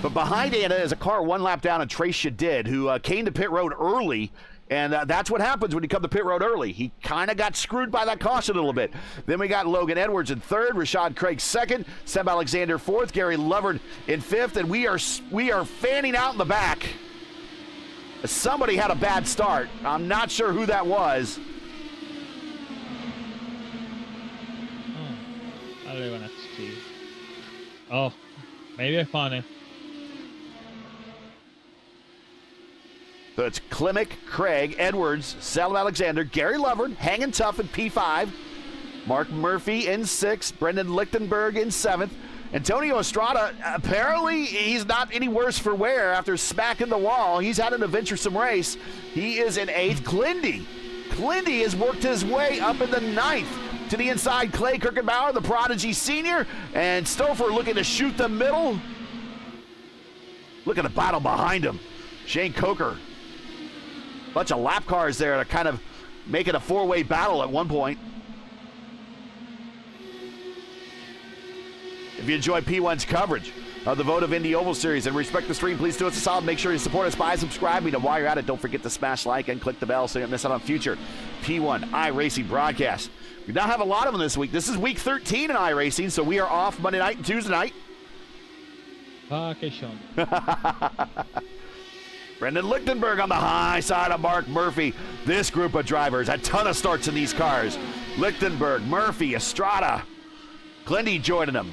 but behind Anna is a car 1 lap down, and Trace Shadid, who came to pit road early, and that's what happens when you come to pit road early. He kind of got screwed by that caution a little bit. Then we got Logan Edwards in 3rd, Rashad Craig 2nd, Seb Alexander 4th, Gary Lovard in 5th, and we are fanning out in the back. Somebody had a bad start. I'm not sure who that was. Oh, maybe I found it. So it's Klimek, Craig, Edwards, Seb Alexander, Gary Lovard, hanging tough in P5. Mark Murphy in 6th, Brendan Lichtenberg in 7th. Antonio Estrada, apparently he's not any worse for wear after smacking the wall. He's had an adventuresome race. He is in 8th. Glindy Clindy has worked his way up in the 9th. To the inside, Clay Kirkenbauer, the prodigy senior, and Stouffer looking to shoot the middle. Look at the battle behind him. Shane Coker. Bunch of lap cars there to kind of make it a four-way battle at one point. If you enjoy P1's coverage of the Votive Indy Oval Series and respect the stream, please do us a solid. Make sure you support us by subscribing. And while you're at it, don't forget to smash like and click the bell so you don't miss out on future P1 iRacing broadcasts. We now have a lot of them this week. This is week 13 in iRacing, so we are off Monday night and Tuesday night. Okay, Sean. Brendan Lichtenberg on the high side of Mark Murphy. This group of drivers, a ton of starts in these cars. Lichtenberg, Murphy, Estrada, Clindy joining them.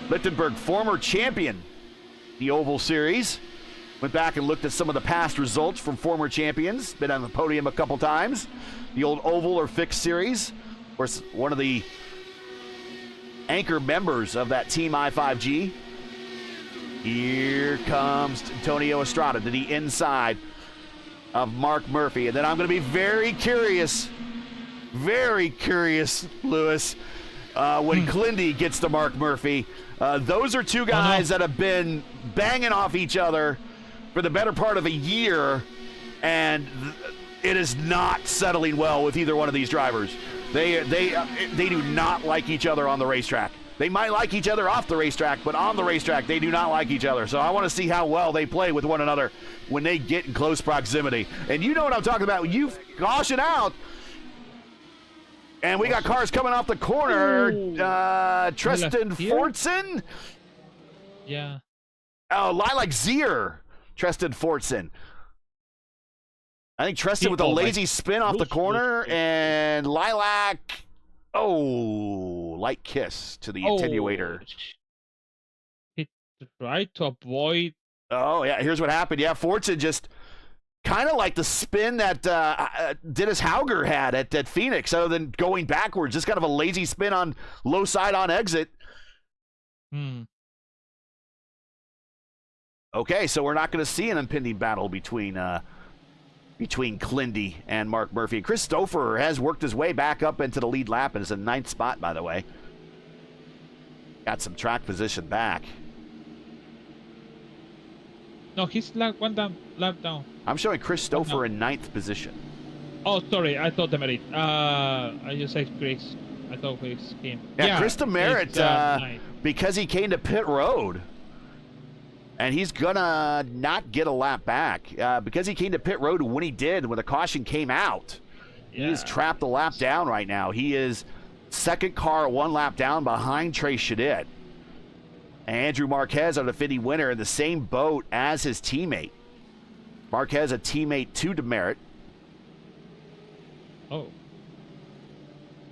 Lichtenberg, former champion, the Oval Series. Went back and looked at some of the past results from former champions. Been on the podium a couple times. The old Oval or Fixed Series. Of course, one of the anchor members of that Team I-5G. Here comes Antonio Estrada to the inside of Mark Murphy. And then I'm going to be very curious, Lewis, when Clindy gets to Mark Murphy. Those are two guys that have been banging off each other for the better part of a year, and it is not settling well with either one of these drivers. They do not like each other on the racetrack. They might like each other off the racetrack, but on the racetrack, they do not like each other. So I want to see how well they play with one another when they get in close proximity. And you know what I'm talking about. You caution out. And we got cars coming off the corner. Tristan Fortson. Yeah. Oh, Lilac Zier. Tristan Fortson. I think Tristan with a lazy spin off the corner. And Lilac. Oh, light kiss to the attenuator. He tried to avoid. Oh, yeah. Here's what happened. Yeah, Fortson just kind of like the spin that Dennis Hauger had at Phoenix, other than going backwards. Just kind of a lazy spin on low side on exit. Okay, so we're not going to see an impending battle between Clindy and Mark Murphy. Chris Stouffer has worked his way back up into the lead lap and is in 9th spot, by the way. Got some track position back. No, he's lap down. I'm showing Chris Stouffer in 9th position. Oh, sorry. I thought Demerit. I just said Chris. I thought Chris came. Yeah, Chris Demerit, because he came to pit road. And he's going to not get a lap back because he came to pit road when he did, when the caution came out. Yeah. He is trapped a lap down right now. He is second car, one lap down behind Trey Shadid. Andrew Marquez, our defending winner, in the same boat as his teammate. Marquez, a teammate to Demerit. Oh.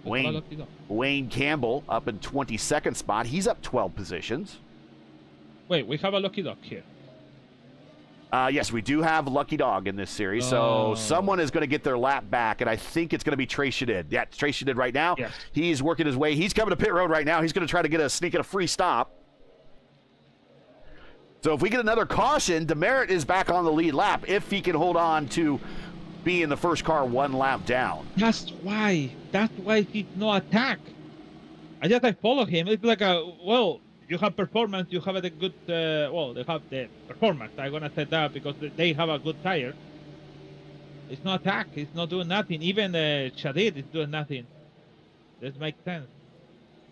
Wayne Campbell up in 22nd spot. He's up 12 positions. Wait, we have a lucky dog here. Yes, we do have Lucky Dog in this series, so someone is going to get their lap back, and I think it's going to be Trey Shadid. Yeah, Trey Shadid right now. Yes. He's working his way. He's coming to pit road right now. He's going to try to sneak in a free stop. So if we get another caution, Demerit is back on the lead lap if he can hold on to be in the first car one lap down. That's why he's no attack. I follow him. It's like you have performance, you have the good, they have the performance. I'm going to say that because they have a good tire. It's not attack. It's not doing nothing. Even Shadid is doing nothing. This makes sense.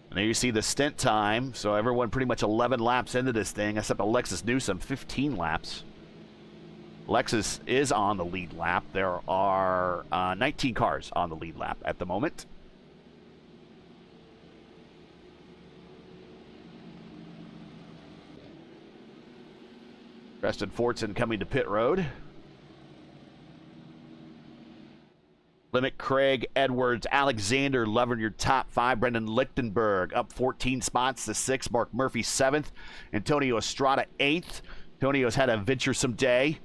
And there you see the stint time. So everyone pretty much 11 laps into this thing, except Alexis Newsom, 15 laps. Alexis is on the lead lap. There are 19 cars on the lead lap at the moment. Preston Fortson coming to pit road. Limit, Craig, Edwards, Alexander loving your top 5. Brendan Lichtenberg up 14 spots to 6. Mark Murphy 7th. Antonio Estrada 8th. Antonio's had a venturesome day.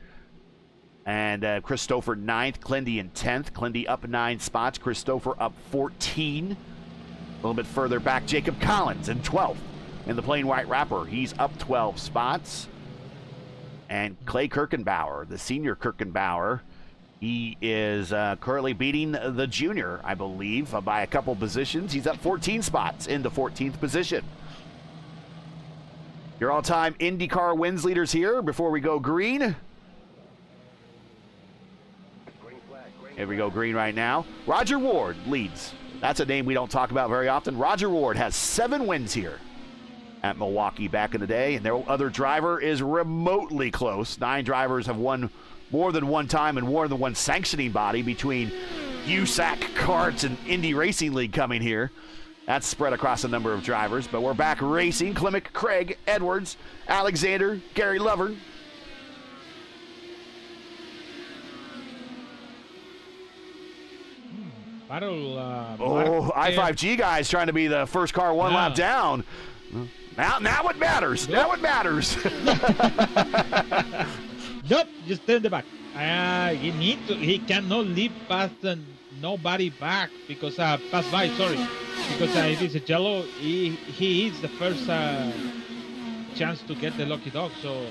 And Chris Stouffer 9th. Clindy in 10th. Clindy up 9 spots. Chris Stouffer up 14. A little bit further back, Jacob Collins in 12th. In the plain white wrapper, he's up 12 spots. And Clay Kirkenbauer, the senior Kirkenbauer, He is currently beating the junior, I believe, by a couple positions. He's up 14 spots into 14th position. Your all-time INDYCAR wins leaders here before we go green. Here we go green right now. Roger Ward leads. That's a name we don't talk about very often. Roger Ward has 7 wins here at Milwaukee back in the day, and their other driver is remotely close. 9 drivers have won more than one time and more than one sanctioning body between USAC, Karts, and Indy Racing League coming here. That's spread across a number of drivers, but we're back racing. Klimek, Craig, Edwards, Alexander, Gary Lovern. I5G guys trying to be the first car one lap down. Now it matters. Now it matters. Nope, just turn the back. He cannot leave past nobody back because pass by. Sorry, because if it's a yellow, he is the first chance to get the lucky dog. So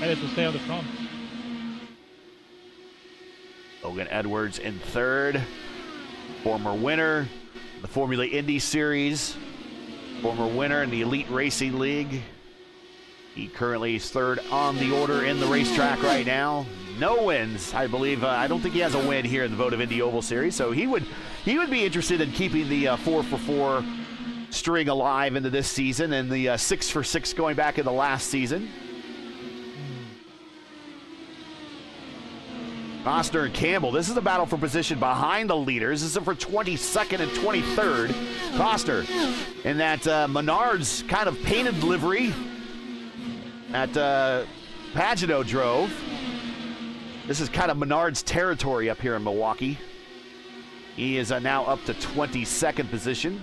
better to stay on the front. Logan Edwards in third, former winner, the Formula Indy Series, former winner in the Elite Racing League. He currently is third on the order in the racetrack right now. No wins, I believe. I don't think he has a win here in the Votive Indy Oval Series, so he would be interested in keeping the 4-for-4 string alive into this season and the 6-for-6 going back in the last season. Costner and Campbell, this is a battle for position behind the leaders. This is for 22nd and 23rd. Costner in that Menards kind of painted livery that Pagano drove. This is kind of Menards territory up here in Milwaukee. He is now up to 22nd position.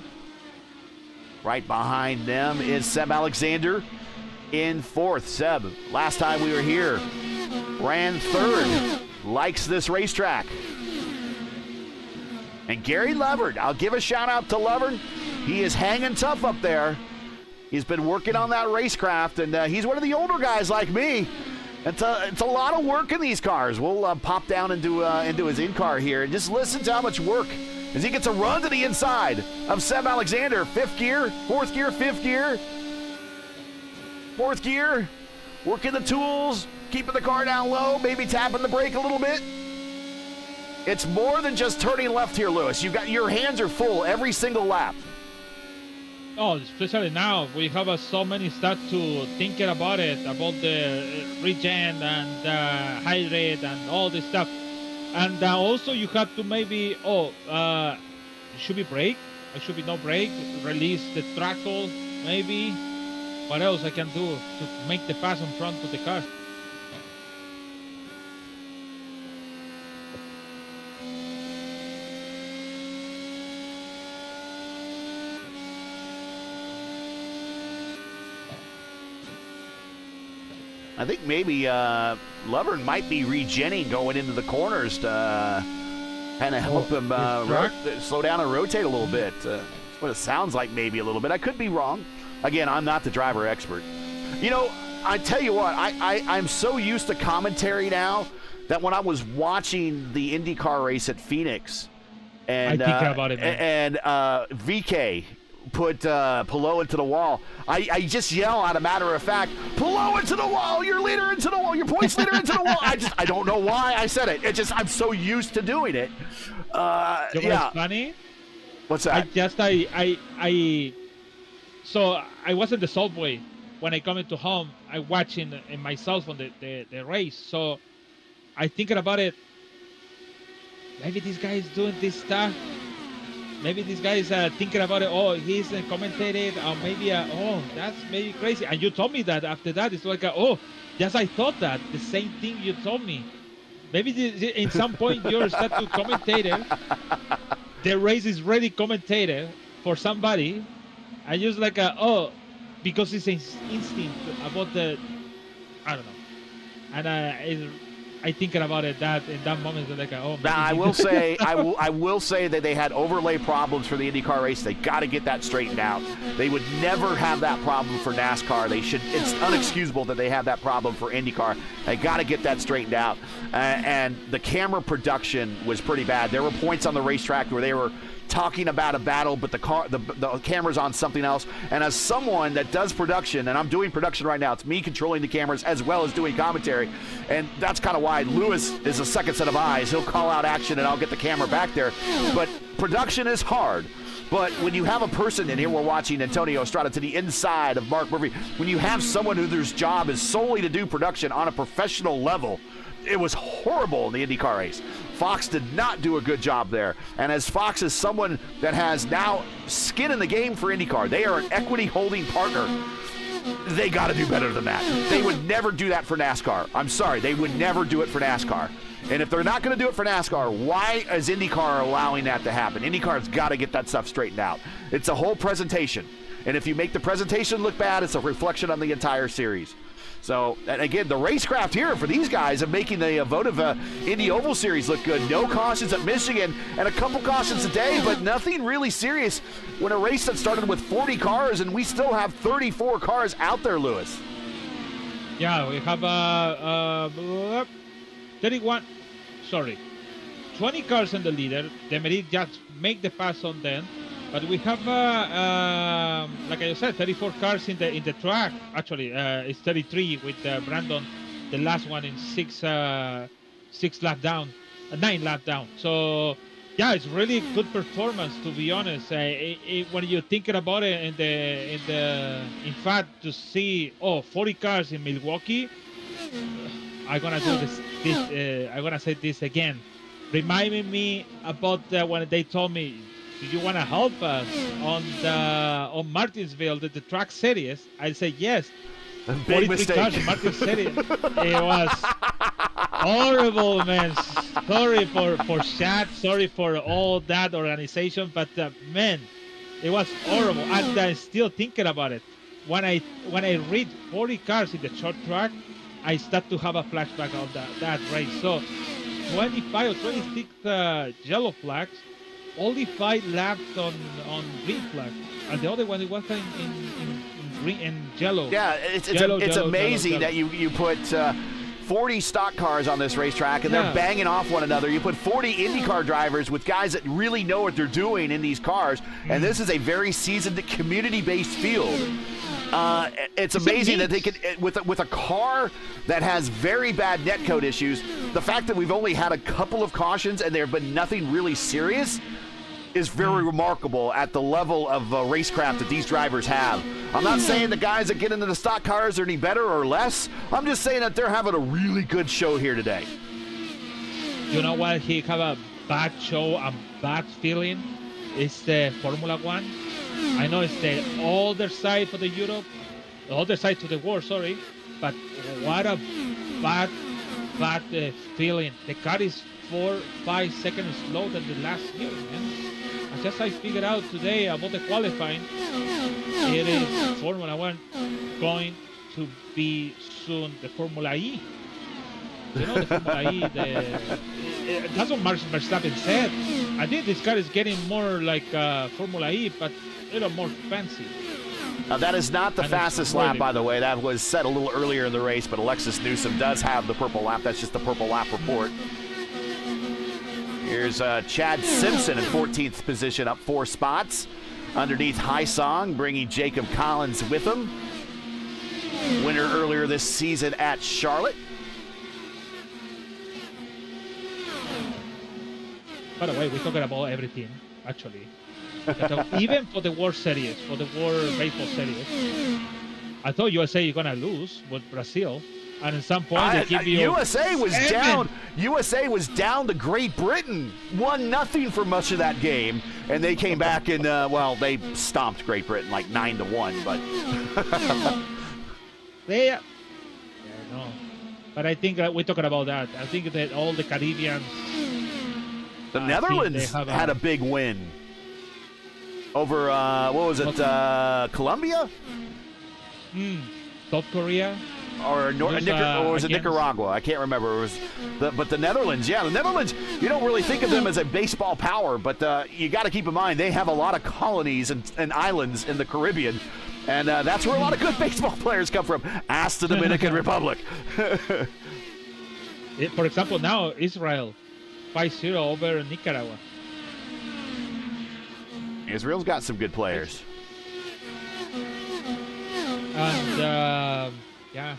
Right behind them is Seb Alexander in 4th. Seb, last time we were here, ran 3rd. Likes this racetrack. And Gary Lovern, I'll give a shout out to Lovern. He is hanging tough up there. He's been working on that racecraft, and he's one of the older guys like me. It's a lot of work in these cars. We'll pop down into his in-car here and just listen to how much work as he gets a run to the inside of Seb Alexander. 5th gear, 4th gear, 5th gear, 4th gear, working the tools, keeping the car down low, maybe tapping the brake a little bit. It's more than just turning left here, Lewis. Your hands are full every single lap. Oh, especially now we have so many stuff to thinking about it, about the regen and hydrate and all this stuff. And also you have to maybe, should be brake, it should be no brake, release the throttle, maybe. What else I can do to make the pass in front of the car? I think maybe Lovern might be regenning going into the corners to kind of help him slow down and rotate a little bit. That's what it sounds like, maybe a little bit. I could be wrong. Again, I'm not the driver expert. You know, I tell you what, I'm so used to commentary now that when I was watching the INDYCAR race at Phoenix, and I think about it, man. and VK put Pillow into the wall, I just yell out a matter of fact, Pillow into the wall, your leader into the wall, your points leader into the wall. I don't know why I said it. I'm so used to doing it. What's funny? What's that? So I was in the subway when I come into home. I watching in my cell phone the race. So I thinking about it. Maybe this guy is doing this stuff. Maybe this guy is thinking about it. Oh, he's commentated. Or maybe, that's maybe crazy. And you told me that after that, it's like, yes, I thought that. The same thing you told me. Maybe in some point you're set to commentator. The race is ready commentated for somebody. I just like, because it's an instinct about the, I don't know. And I thinking about it that in that moment, like, oh. Now I will say, I will say that they had overlay problems for the IndyCar race. They got to get that straightened out. They would never have that problem for NASCAR. They should. It's unexcusable that they have that problem for IndyCar. They got to get that straightened out. And the camera production was pretty bad. There were points on the racetrack where they were talking about a battle, but the camera's on something else. And as someone that does production, and I'm doing production right now, it's me controlling the cameras as well as doing commentary, and that's kind of why Lewis is a second set of eyes. He'll call out action and I'll get the camera back there. But production is hard. But when you have a person, and here we're watching Antonio Estrada to the inside of Mark Murphy, when you have someone whose job is solely to do production on a professional level, it was horrible in the IndyCar race. Fox did not do a good job there. And as Fox is someone that has now skin in the game for IndyCar, they are an equity holding partner. They got to do better than that. They would never do that for NASCAR. I'm sorry, they would never do it for NASCAR. And if they're not going to do it for NASCAR, why is IndyCar allowing that to happen? IndyCar's got to get that stuff straightened out. It's a whole presentation. And if you make the presentation look bad, it's a reflection on the entire series. So, and again, the racecraft here for these guys of making the Votive Indy Oval Series look good. No cautions at Michigan and a couple cautions today, but nothing really serious when a race that started with 40 cars and we still have 34 cars out there, Lewis. Yeah, we have 20 cars in the leader. Demerit just make the pass on them. But we have, like I said, 34 cars in the track. Actually, it's 33 with Brandon, the last one in 9 lap down. So, yeah, it's really good performance, to be honest. When you're thinking about it, in fact, to see 40 cars in Milwaukee, I'm gonna do this. I'm gonna say this again, reminding me about when they told me, do you want to help us on Martinsville, the track series? I said yes. Big mistake. Cars in Martin series. It was horrible, man. Sorry for Shad. Sorry for all that organization, but man, it was horrible. And I'm still thinking about it. When I read 40 cars in the short track, I start to have a flashback of that race. So 25 or 26 yellow flags. Only 5 laps on green flag, and the other one it was in green and yellow. Yeah, it's amazing that you put 40 stock cars on this racetrack and they're banging off one another. You put 40 IndyCar drivers with guys that really know what they're doing in these cars, and this is a very seasoned, community-based field. It's amazing that they can, with a car that has very bad netcode issues, the fact that we've only had a couple of cautions and there have been nothing really serious is very remarkable at the level of racecraft that these drivers have. I'm not saying the guys that get into the stock cars are any better or less. I'm just saying that they're having a really good show here today. You know what? He have a bad show and bad feeling. It's the Formula One. I know it's the older side for the Europe, the other side to the world, sorry. But what a bad feeling. The car is 4-5 seconds slower than the last year, man. As I figured out today about the qualifying, it is Formula One going to be soon the Formula E. You know, the Formula E, that's what Max Verstappen said. I think this car is getting more like Formula E, but a little more fancy. Now, that is not the fastest lap, by the way. That was set a little earlier in the race, but Alexis Newsom does have the purple lap. That's just the purple lap report. Here's Chad Simpson in 14th position, up 4 spots. Underneath Haisong, bringing Jacob Collins with him. Winner earlier this season at Charlotte. By the way, we're talking about everything, actually. Even for the World Series, for the World Baseball Series, I thought USA is going to lose with Brazil. And at some point, they give you USA was down. USA was down to Great Britain, 1-0 for much of that game, and they came back and they stomped Great Britain like 9-1. But I know. But I think we're talking about that. I think that all the Caribbeans. The Netherlands had a big win over Colombia. South Korea. was it Nicaragua? I can't remember. It was but the Netherlands, yeah, the Netherlands. You don't really think of them as a baseball power, but you got to keep in mind they have a lot of colonies and islands in the Caribbean, and that's where a lot of good baseball players come from. Ask the Dominican Republic. For example, now Israel 5-0 over Nicaragua. Israel's got some good players. And yeah.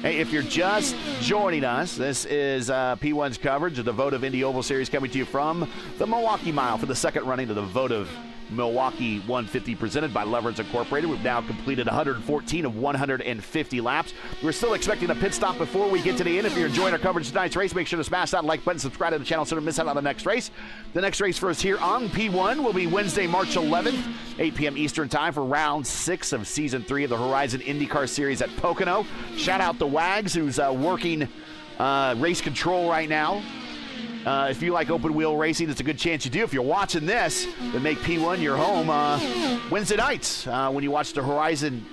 Hey, if you're just joining us, this is P1's coverage of the Votive Indy Oval Series coming to you from the Milwaukee Mile for the second running of the Votive Milwaukee 150 presented by Leverage Incorporated. We've now completed 114 of 150 laps. We're still expecting a pit stop before we get to the end. If you're enjoying our coverage of tonight's race, make sure to smash that like button, subscribe to the channel so you don't miss out on the next race. The next race for us here on P1 will be Wednesday, March 11th, 8 p.m. Eastern time for round 6 of Season 3 of the Horizon INDYCAR Series at Pocono. Shout out to Wags, who's working race control right now. If you like open wheel racing, it's a good chance you do. If you're watching this, then make P1 your home Wednesday nights when you watch the Horizon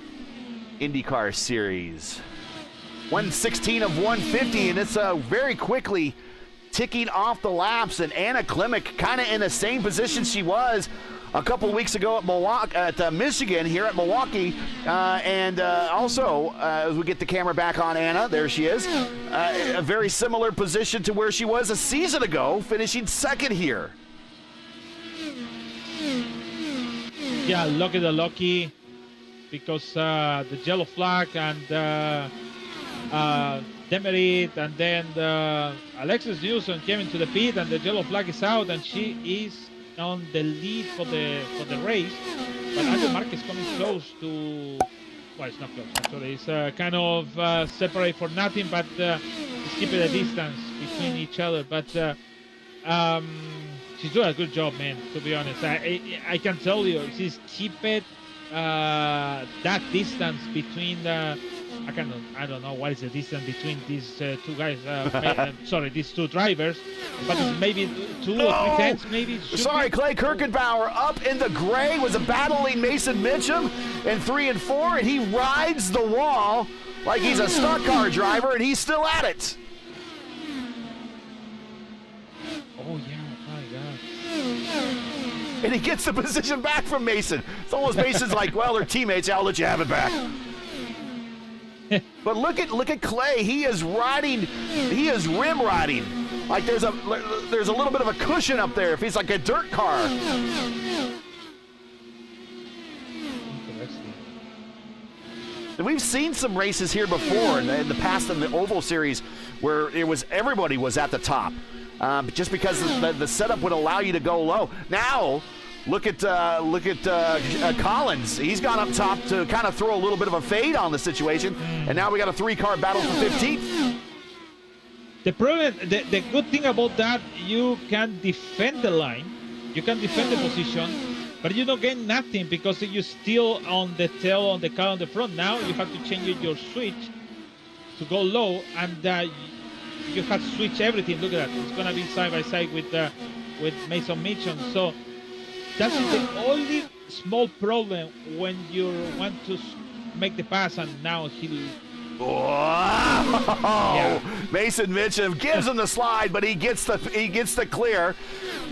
INDYCAR Series. 116 of 150, and it's very quickly ticking off the laps. And Anna Klimek kind of in the same position she was a couple weeks ago at Michigan, here at Milwaukee. Also, as we get the camera back on Anna, there she is. A very similar position to where she was a season ago, finishing second here. Yeah, lucky, because the yellow flag and Demerit, and then Alexis Newsom came into the pit, and the yellow flag is out, and she is on the lead for the race, but Andrew Marquez coming close to. Well, it's not close. Actually, it's kind of separate for nothing, but just keeping a distance between each other. But she's doing a good job, man. To be honest, I can tell you, she's keeping that distance between the. I don't know what is the distance between these two guys. These two drivers. But it's maybe 2 or 3 tenths, maybe. Sorry, Clay Kirkenbauer up in the gray was battling Mason Mitchum in 3 and 4, and he rides the wall like he's a stock car driver, and he's still at it. Oh, yeah, my God. And he gets the position back from Mason. It's almost Mason's like, well, they're teammates. I'll let you have it back. But look at Clay. He is riding. He is rim riding. Like there's a little bit of a cushion up there. If he's like a dirt car. And we've seen some races here before in the past in the Oval Series where everybody was at the top, just because the setup would allow you to go low. Now. Look at Collins. He's gone up top to kind of throw a little bit of a fade on the situation, and now we got a 3-car battle for 15th. The problem, the good thing about that, you can defend the line, you can defend the position, but you don't gain nothing because you're still on the tail on the car on the front. Now you have to change your switch to go low, and you have to switch everything. Look at that. It's gonna be side by side with Mason Mitchum. So. That's the only small problem when you want to make the pass, and now he. Wow! Yeah. Mason Mitchum gives him the slide, but he gets the clear.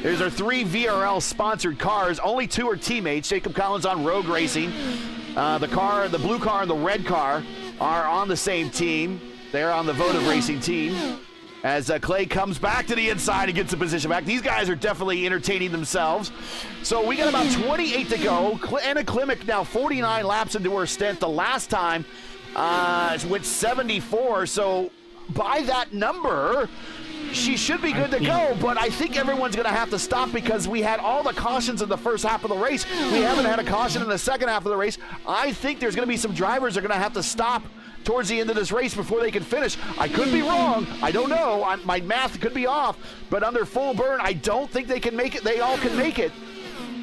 There's our 3 VRL sponsored cars. Only 2 are teammates. Jacob Collins on Rogue Racing. The blue car and the red car are on the same team. They're on the Votive Racing team. As Clay comes back to the inside and gets the position back. These guys are definitely entertaining themselves. So we got about 28 to go. Anna Klimek now 49 laps into her stint. The last time went 74. So by that number, she should be good to go. But I think everyone's going to have to stop because we had all the cautions in the first half of the race. We haven't had a caution in the second half of the race. I think there's going to be some drivers that are going to have to stop towards the end of this race before they can finish. I could be wrong. I don't know. My math could be off. But under full burn, I don't think they can make it. They all can make it.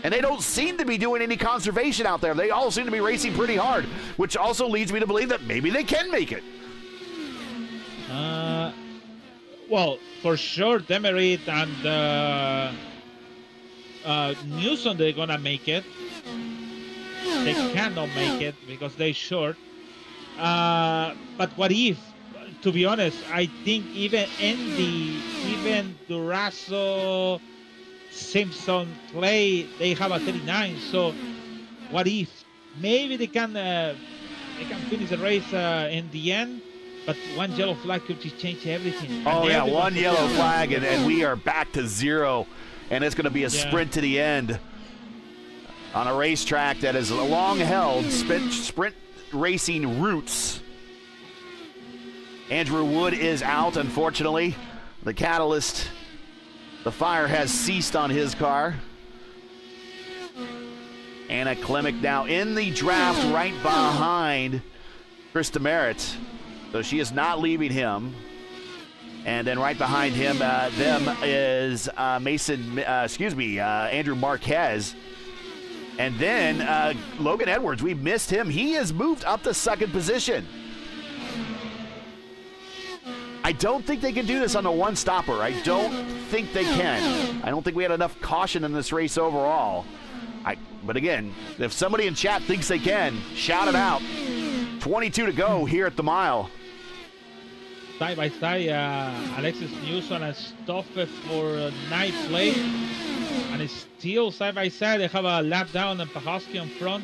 And they don't seem to be doing any conservation out there. They all seem to be racing pretty hard, which also leads me to believe that maybe they can make it. Well, for sure, Demerit and Newsom, they're going to make it. they cannot make it because they're short. But what if? To be honest, I think even Indy, even Durazo, Simpson, Clay, they have a 39. So what if? Maybe they can finish the race in the end, but one yellow flag could just change everything. Oh yeah, one yellow flag and we are back to zero, and it's going to be a sprint to the end on a racetrack that is long-held sprint racing roots. Andrew Wood is out, unfortunately. The catalyst, the fire has ceased on his car. Anna Klimek now in the draft right behind Krista Merritt. So she is not leaving him. And then right behind him, them is Andrew Marquez. And then Logan Edwards, we missed him. He has moved up to second position. I don't think they can do this on the one stopper. I don't think they can. I don't think we had enough caution in this race overall. But again, if somebody in chat thinks they can, shout it out. 22 to go here at the mile. Side by side, Alexis Newson and Stoffer for ninth place. And it's still side by side. They have a lap down and Pahowski in front.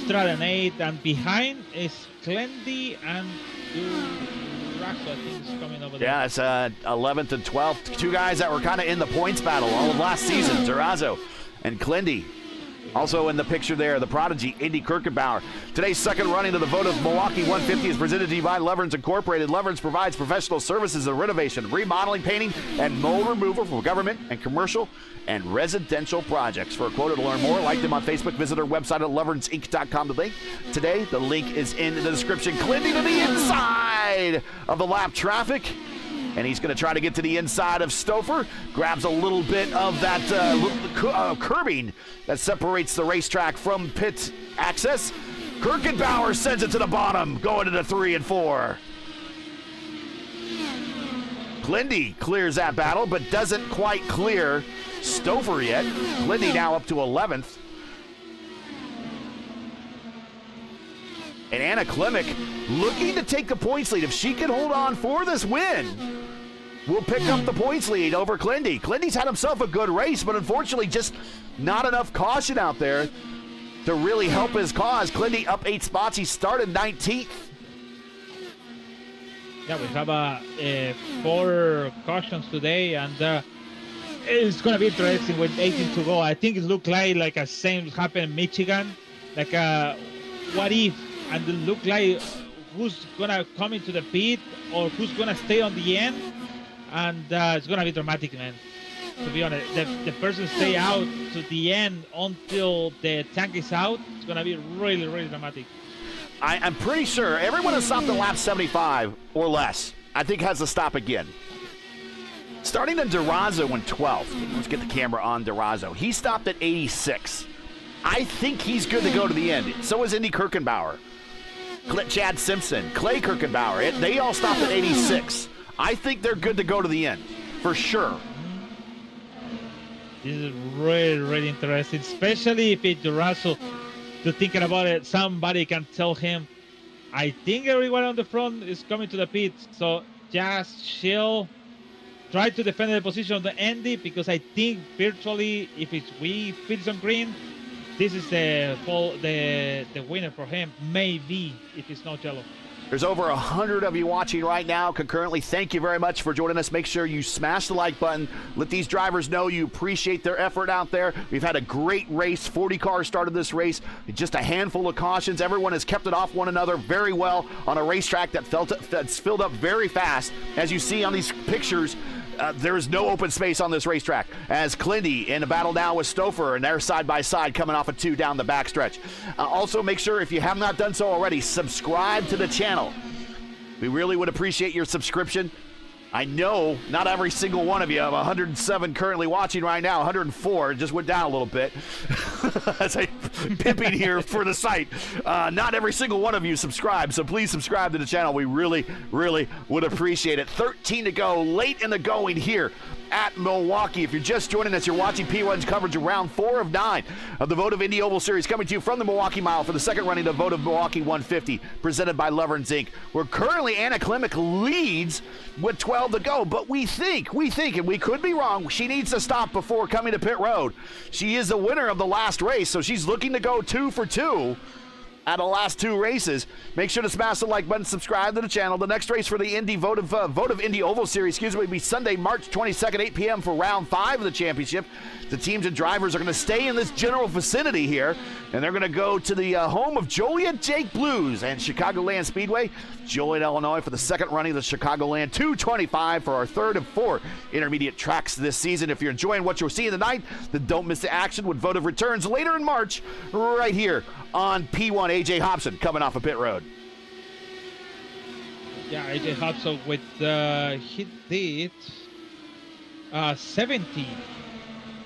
Stratton 8, and behind is Clendy and Durazo, I think, is coming over there. Yeah, it's 11th and 12th. Two guys that were kind of in the points battle all of last season, Durazo and Clendy. Also in the picture there, the prodigy, Indy Kirkenbauer. Today's second running of the Votive Milwaukee 150 is presented to you by Leverns Incorporated. Leverns provides professional services in renovation, remodeling, painting, and mold removal for government and commercial and residential projects. For a quote to learn more, like them on Facebook. Visit our website at leversinc.com today. The link is in the description. Clindy to the inside of the lap traffic. And he's going to try to get to the inside of Stoffer. Grabs a little bit of that curbing that separates the racetrack from pit access. Kirkenbauer sends it to the bottom, going into 3 and 4. Clendy clears that battle, but doesn't quite clear Stoffer yet. Clendy now up to 11th. And Anna Klimek looking to take the points lead. If she can hold on for this win, will pick up the points lead over Clendy. Clendy's had himself a good race, but unfortunately just not enough caution out there to really help his cause. Clendy up 8 spots. He started 19th. Yeah, we have 4 cautions today, and it's going to be interesting with 18 to go. I think it looked like a same happened in Michigan. Like what if? And it look like who's gonna come into the pit or who's gonna stay on the end, and it's gonna be dramatic, man. To be honest, the person stay out to the end until the tank is out. It's gonna be really, really dramatic. I'm pretty sure everyone has stopped at lap 75 or less, I think, has to stop again. Starting in Durazo in 12th. Let's get the camera on Durazo. He stopped at 86. I think he's good to go to the end. So is Indy Kirkenbauer. Chad Simpson, Clay Kirkenbauer, they all stopped at 86. I think they're good to go to the end, for sure. This is really, really interesting, especially if it's Durazo. To thinking about it, somebody can tell him, I think everyone on the front is coming to the pit, so just chill. Try to defend the position of the Indy, because I think virtually, if we finish on green, this is the winner for him, maybe, if it's not yellow. There's over 100 of you watching right now concurrently. Thank you very much for joining us. Make sure you smash the like button. Let these drivers know you appreciate their effort out there. We've had a great race. 40 cars started this race. Just a handful of cautions. Everyone has kept it off one another very well on a racetrack that's filled up very fast. As you see on these pictures, there is no open space on this racetrack, as Clendy in a battle now with Stoffer, and they're side by side coming off of 2 down the backstretch. Also, make sure, if you have not done so already, subscribe to the channel. We really would appreciate your subscription. I know not every single one of you, have 107 currently watching right now, 104, just went down a little bit as I'm pimping here for the site. Not every single one of you subscribe, so please subscribe to the channel. We really, really would appreciate it. 13 to go, late in the going here at Milwaukee. If you're just joining us, you're watching P1's coverage of round 4 of 9 of the Votive Indy Oval Series, coming to you from the Milwaukee Mile for the second running of Votive Milwaukee 150, presented by Loverns Inc. Where currently Anna Klimek leads with 12 to go, but we think, and we could be wrong, she needs to stop before coming to pit road. She is the winner of the last race, so she's looking to go 2 for 2 out of the last 2 races. Make sure to smash the like button, subscribe to the channel. The next race for the Votive Indy Oval Series, will be Sunday, March 22nd, 8 p.m. for round 5 of the championship. The teams and drivers are going to stay in this general vicinity here, and they're going to go to the home of Joliet Jake Blues and Chicagoland Speedway, Joliet, Illinois, for the second running of the Chicagoland 225 for our third of 4 intermediate tracks this season. If you're enjoying what you're seeing tonight, then don't miss the action when Votive returns later in March, right here on P1. AJ Hobson coming off of pit road. Yeah, AJ Hobson with he did 70.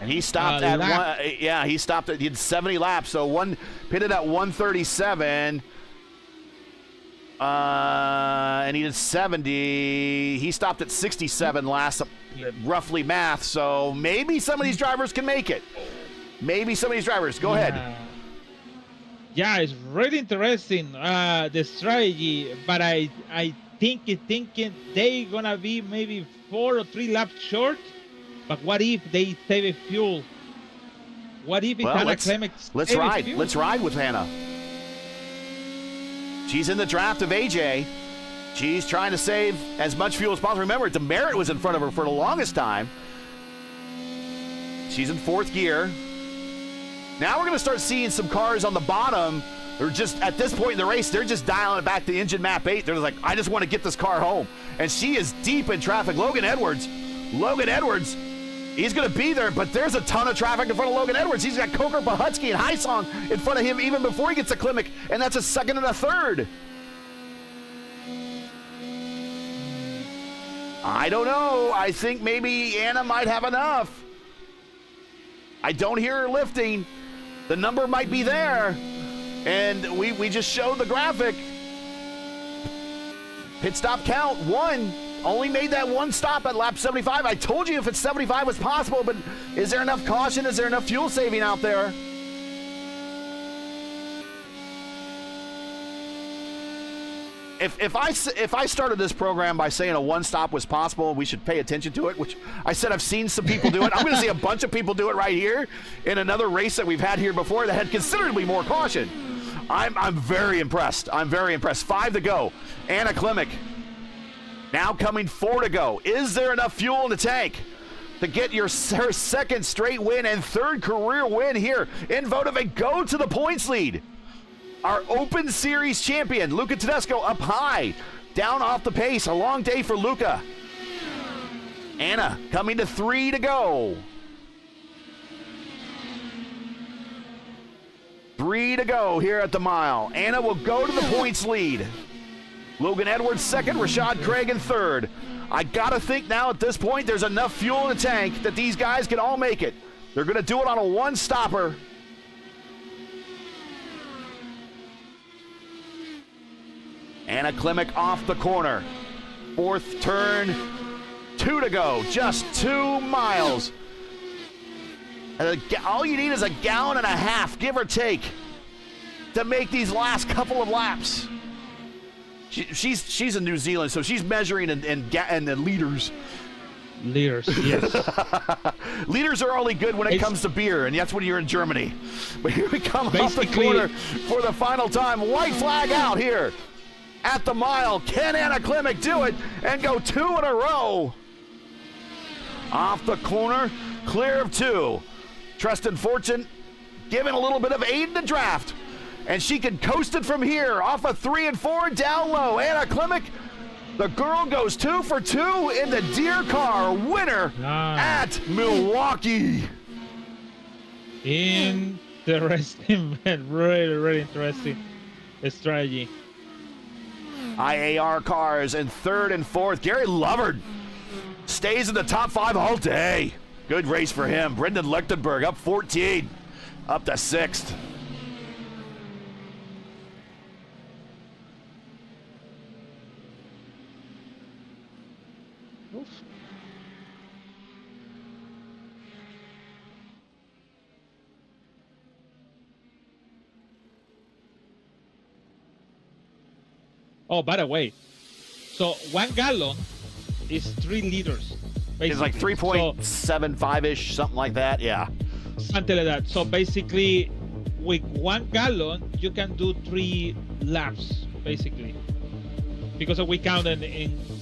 And he stopped at lap. he did 70 laps. So pitted at 137. And he did 70. He stopped at 67 last, roughly math. So maybe some of these drivers can make it. Maybe some of these drivers. Go ahead. Yeah, it's really interesting, the strategy, but I thinking they gonna be maybe 4 or 3 laps short. But what if they save fuel? What if Hannah Klimek let's ride. Fuel? Let's ride with Hannah. She's in the draft of AJ. She's trying to save as much fuel as possible. Remember, DeMerit was in front of her for the longest time. She's in 4th gear. Now we're going to start seeing some cars on the bottom. They're just, at this point in the race, they're just dialing it back to engine map 8. They're like, I just want to get this car home. And she is deep in traffic. Logan Edwards, he's going to be there, but there's a ton of traffic in front of Logan Edwards. He's got Coker, Pahutsky, and Hysong in front of him even before he gets to Klimek, and that's a 2nd and a 3rd. I don't know. I think maybe Anna might have enough. I don't hear her lifting. The number might be there, and we just showed the graphic. Pit stop count 1. Only made that 1 stop at lap 75. I told you if it's 75 was possible, but is there enough caution? Is there enough fuel saving out there? If I started this program by saying a 1 stop was possible, we should pay attention to it, which I said I've seen some people do it. I'm going to see a bunch of people do it right here in another race that we've had here before that had considerably more caution. I'm very impressed. 5 to go. Anna Klimek now coming 4 to go. Is there enough fuel in the tank to get her 2nd straight win and 3rd career win here in Votive and go to the points lead? Our Open Series champion, Luca Tedesco, up high, down off the pace. A long day for Luca. Anna coming to 3 to go. 3 to go here at the mile. Anna will go to the points lead. Logan Edwards 2nd, Rashad Craig in 3rd. I gotta think now at this point there's enough fuel in the tank that these guys can all make it. They're gonna do it on a 1-stopper. Anna Klimek off the corner. 4th turn, 2 to go. Just 2 miles. All you need is 1.5 gallons, give or take, to make these last couple of laps. She's in New Zealand, so she's measuring in liters. Liters, yes. Liters are only good when it comes to beer, and that's when you're in Germany. But here we come off the corner for the final time. White flag out here at the mile. Can Anna Klimek do it and go 2 in a row? Off the corner, clear of 2. Tristan Fortune giving a little bit of aid in the draft. And she can coast it from here, off of 3 and 4, down low. Anna Klimek, the girl goes 2 for 2 in the INDYCAR winner at Milwaukee. Interesting, man. Really, really interesting strategy. IAR cars in 3rd and 4th. Gary Lovard stays in the top 5 all day. Good race for him. Brendan Lichtenberg up 14, up to 6th. Oh, by the way, so 1 gallon is 3 liters. It's like 3.75-ish, something like that. Yeah. Something like that. So basically, with 1 gallon, you can do 3 laps, basically. Because we counted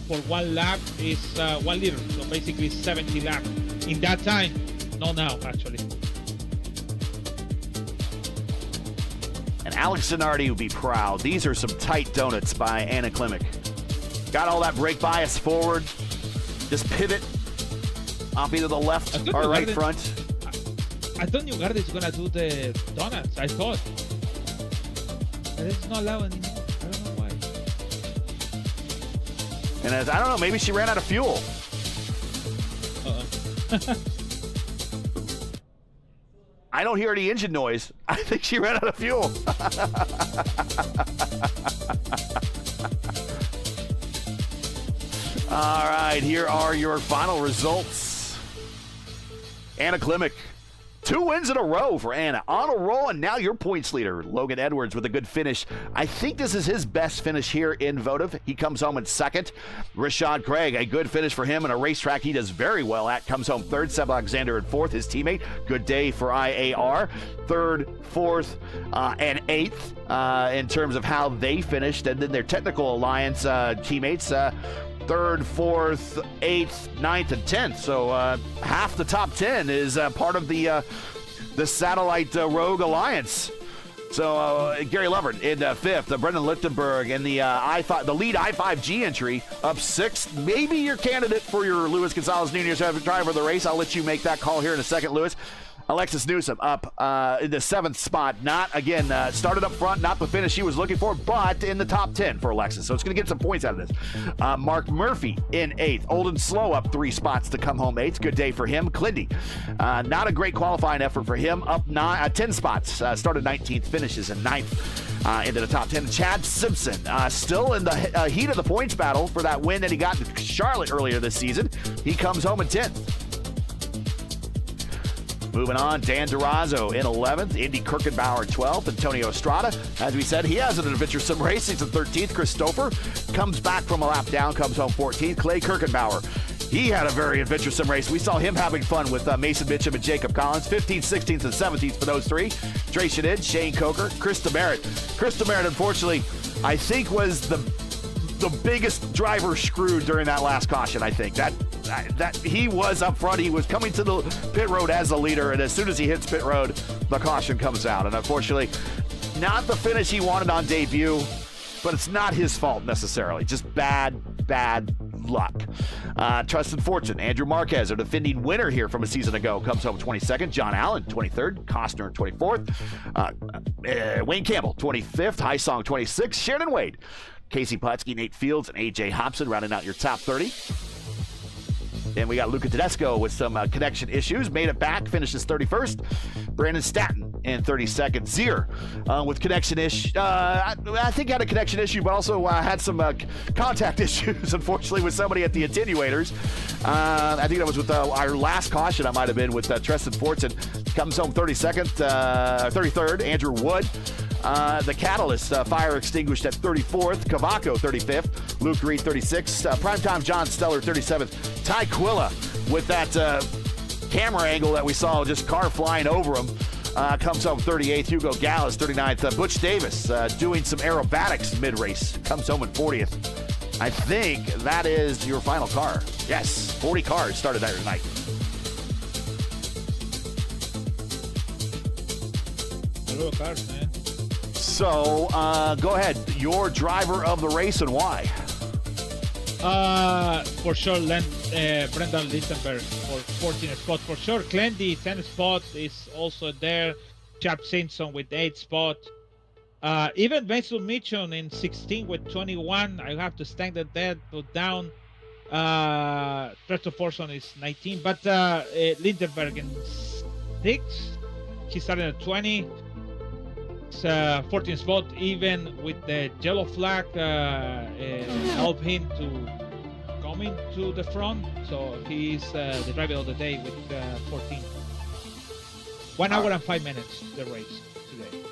for 1 lap is 1 liter. So basically 70 laps. In that time, not now, actually. And Alex Zanardi would be proud. These are some tight donuts by Anna Klimek. Got all that brake bias forward. Just pivot off either the left or right front. I thought New Garden is going to do the donuts. I thought. But it's not allowed anymore. I don't know why. And I don't know, maybe she ran out of fuel. I don't hear any engine noise. I think she ran out of fuel. All right, here are your final results. Anna Klimek, 2 wins in a row for Anna. On a roll, and now your points leader, Logan Edwards, with a good finish. I think this is his best finish here in Votive. He comes home in second. Rashad Craig, a good finich for him in a racetrack he does very well at. Comes home third. Seb Alexander in fourth, his teammate. Good day for IAR. Third, fourth, and eighth in terms of how they finished. And then their technical alliance teammates, third, fourth, eighth, ninth, and 10th. So half the top 10 is part of the Satellite Rogue Alliance. So Gary Lovert in fifth, Brendan Lichtenberg in the lead I5G entry up sixth. Maybe your candidate for your Luis Gonzalez Nunez driver of the race. I'll let you make that call here in a second, Luis. Alexis Newsom up in the 7th spot. Not, again, started up front, not the finish she was looking for, but in the top 10 for Alexis. So it's going to get some points out of this. Mark Murphy in 8th. Olden Slow up 3 spots to come home 8th. Good day for him. Clindy, not a great qualifying effort for him. Up 10 spots. Started 19th, finishes in 9th. Into the top 10. Chad Simpson still in the heat of the points battle for that win that he got in Charlotte earlier this season. He comes home in 10th. Moving on, Dan Durazo in 11th, Indy Kirkenbauer in 12th, Antonio Estrada. As we said, he has an adventure sim race. He's in 13th. Christopher comes back from a lap down, comes home 14th. Clay Kirkenbauer, he had a very adventuresome race. We saw him having fun with Mason Mitchum and Jacob Collins. 15th, 16th, and 17th for those three. Trey Shadid, Shane Coker, Chris Demerit. Chris Demerit, unfortunately, I think was the biggest driver screwed during that last caution. I think that he was up front. He was coming to the pit road as the leader, and as soon as he hits pit road, the caution comes out. And unfortunately, not the finish he wanted on debut, but it's not his fault necessarily. Just bad luck. Trusted Fortune, Andrew Marquez, a defending winner here from a season ago, comes home 22nd. John Allen, 23rd. Costner, 24th. Wayne Campbell, 25th. High Song, 26th. Shannon Wade, Casey Putski, Nate Fields, and A.J. Hobson rounding out your top 30. Then we got Luca Tedesco with some connection issues. Made it back, finishes 31st. Brandon Statton in 32nd. Zier with connection issue. I think had a connection issue, but also had some contact issues, unfortunately, with somebody at the attenuators. I think that was with our last caution. I might have been with Tristan Fortson. Comes home 33rd. Andrew Wood. The Catalyst fire extinguished at 34th. Cavaco 35th. Luke Reed 36th. Primetime John Steller 37th. Ty Quilla with that camera angle that we saw, just car flying over him. Comes home 38th. Hugo Gallas 39th. Butch Davis doing some aerobatics mid-race. Comes home in 40th. I think that is your final car. Yes, 40 cars started that night. Hello, cars, man. So, go ahead. Your driver of the race and why? For sure, Brendan Lichtenberg for 14th spot. For sure, Clendy, 10th spot is also there. Chap Simpson with 8th spot. Even Mason Mitchum in 16 with 21. I have to stand at that, put down. Tristan Forson is 19. But Lichtenberg in 6. He started at 20. 14th spot, even with the yellow flag, help him to come into the front. So he's the driver of the day with 14. 1 hour and 5 minutes the race today.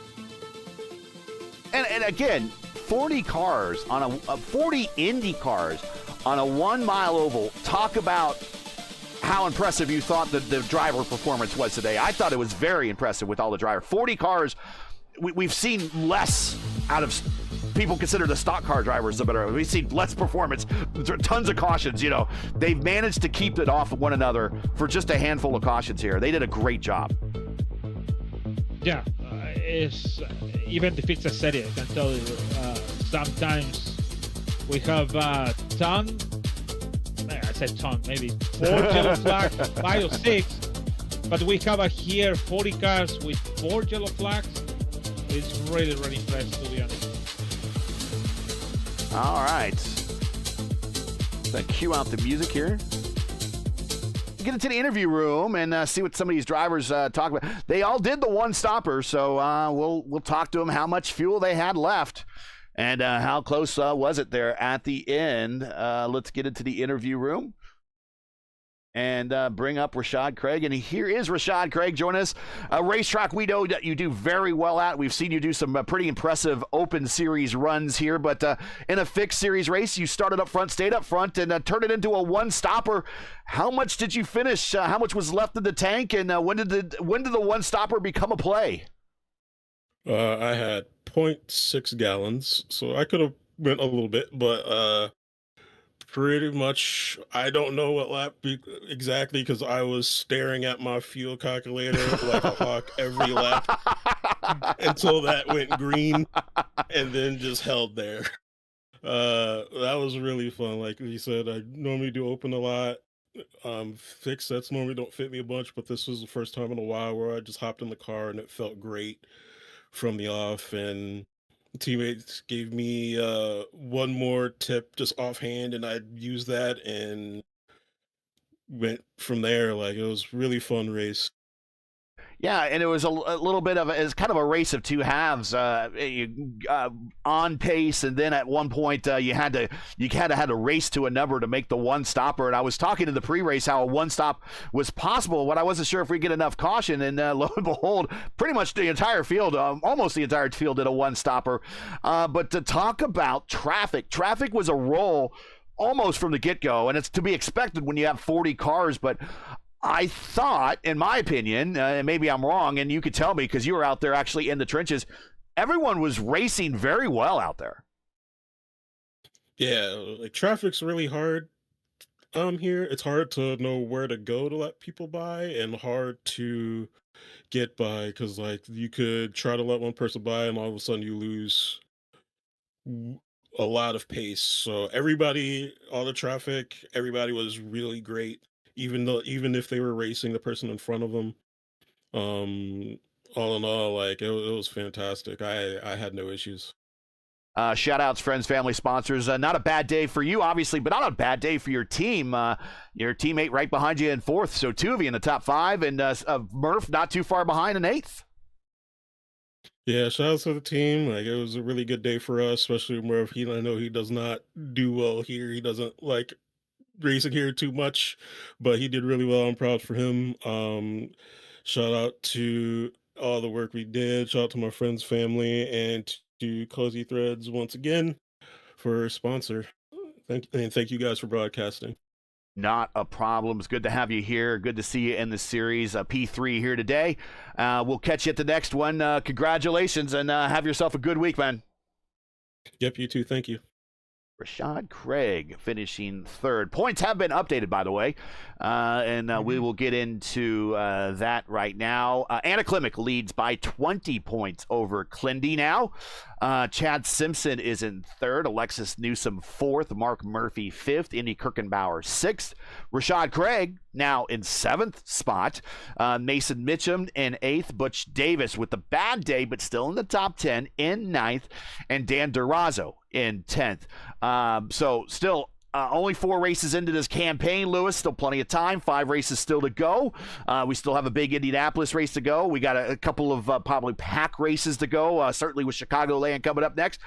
And again, 40 cars on a 40 Indy cars on a 1 mile oval. Talk about how impressive you thought the driver performance was today. I thought it was very impressive with all the drivers. 40 cars, we've seen less out of people consider the stock car drivers the better. We've seen less performance, tons of cautions. You know, they've managed to keep it off of one another for just a handful of cautions here. They did a great job. Yeah, it's even if it's a series, I can tell you, sometimes we have ton. I said ton, maybe 4 yellow flags, 5 or 6, but we have here 40 cars with 4 yellow flags. It's really, really impressive, to be honest. All right. Let's cue out the music here. Get into the interview room and see what some of these drivers talk about. They all did the one stopper, so we'll talk to them how much fuel they had left and how close was it there at the end. Let's get into the interview room and bring up Rashad Craig. And here is Rashad Craig joining us. A racetrack we know that you do very well at. We've seen you do some pretty impressive open series runs here, but in a fixed series race, you started up front, stayed up front, and turned it into a one-stopper. How much did you finish? How much was left in the tank, and when did the one-stopper become a play? I had 0.6 gallons, so I could have went a little bit, but pretty much, I don't know what lap exactly because I was staring at my fuel calculator like a hawk every lap until that went green and then just held there. That was really fun. Like you said, I normally do open a lot. Fixed sets normally don't fit me a bunch, but this was the first time in a while where I just hopped in the car and it felt great from the off. And teammates gave me one more tip just offhand, and I used that and went from there. Like, it was really fun race. Yeah, and it was a little bit of it's kind of a race of two halves. On pace, and then at one point you had to race to a number to make the one stopper. And I was talking in the pre-race how a one stop was possible, but I wasn't sure if we get enough caution. And lo and behold, pretty much the entire field, almost the entire field, did a one stopper. But to talk about traffic was a roll almost from the get-go, and it's to be expected when you have 40 cars, but I thought, in my opinion, and maybe I'm wrong, and you could tell me because you were out there actually in the trenches, everyone was racing very well out there. Yeah, like, traffic's really hard here. It's hard to know where to go to let people by, and hard to get by because, like, you could try to let one person by and all of a sudden you lose a lot of pace. So all the traffic, everybody was really great. Even if they were racing the person in front of them. All in all, like, it was fantastic. I had no issues. Shout outs, friends, family, sponsors. Not a bad day for you, obviously, but not a bad day for your team. Your teammate right behind you in fourth, so 2 of you in the top 5, and Murph not too far behind in 8th. Yeah, shout out to the team. Like, it was a really good day for us, especially Murph. I know he does not do well here. He doesn't like racing here too much, but he did really well. I'm proud for him. Shout out to all the work we did. Shout out to my friends, family, and to Cozy Threads once again for a sponsor. Thank you guys for broadcasting. Not a problem. It's good to have you here. Good to see you in the series. P3 here today. We'll catch you at the next one. Congratulations, and have yourself a good week, man. Yep, you too. Thank you. Rashad Craig finishing 3rd. Points have been updated, by the way, and we will get into that right now. Anna Klimek leads by 20 points over Clindy now. Chad Simpson is in 3rd. Alexis Newsom 4th. Mark Murphy 5th. Indy Kirkenbauer 6th. Rashad Craig now in 7th spot. Mason Mitchum in 8th. Butch Davis with the bad day, but still in the top 10 in 9th. And Dan Durazo in 10th. So still only 4 races into this campaign, Lewis. Still plenty of time. 5 races still to go. We still have a big Indianapolis race to go. We got a couple of probably pack races to go, certainly with Chicagoland coming up next.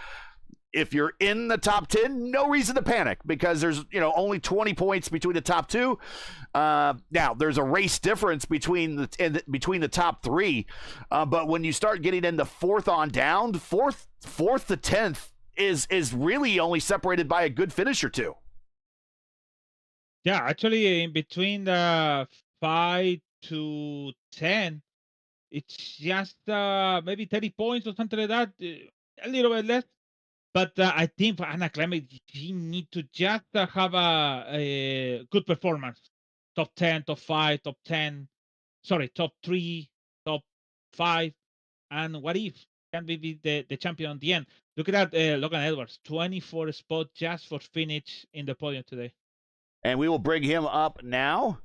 If you're in the top 10, no reason to panic because there's only 20 points between the top 2. Now there's a race difference between the top 3, but when you start getting into 4th on down, 4th to 10th, is really only separated by a good finish or two. Yeah, actually, in between the 5 to 10, it's just maybe 30 points or something like that, a little bit less. But I think for Anna Clement, she need to just have a good performance. Top 10, top 5, top 10. Sorry, top 3, top 5. And what if can we be the champion at the end? Look at that, Logan Edwards, 24 spot just for finish in the podium today. And we will bring him up now.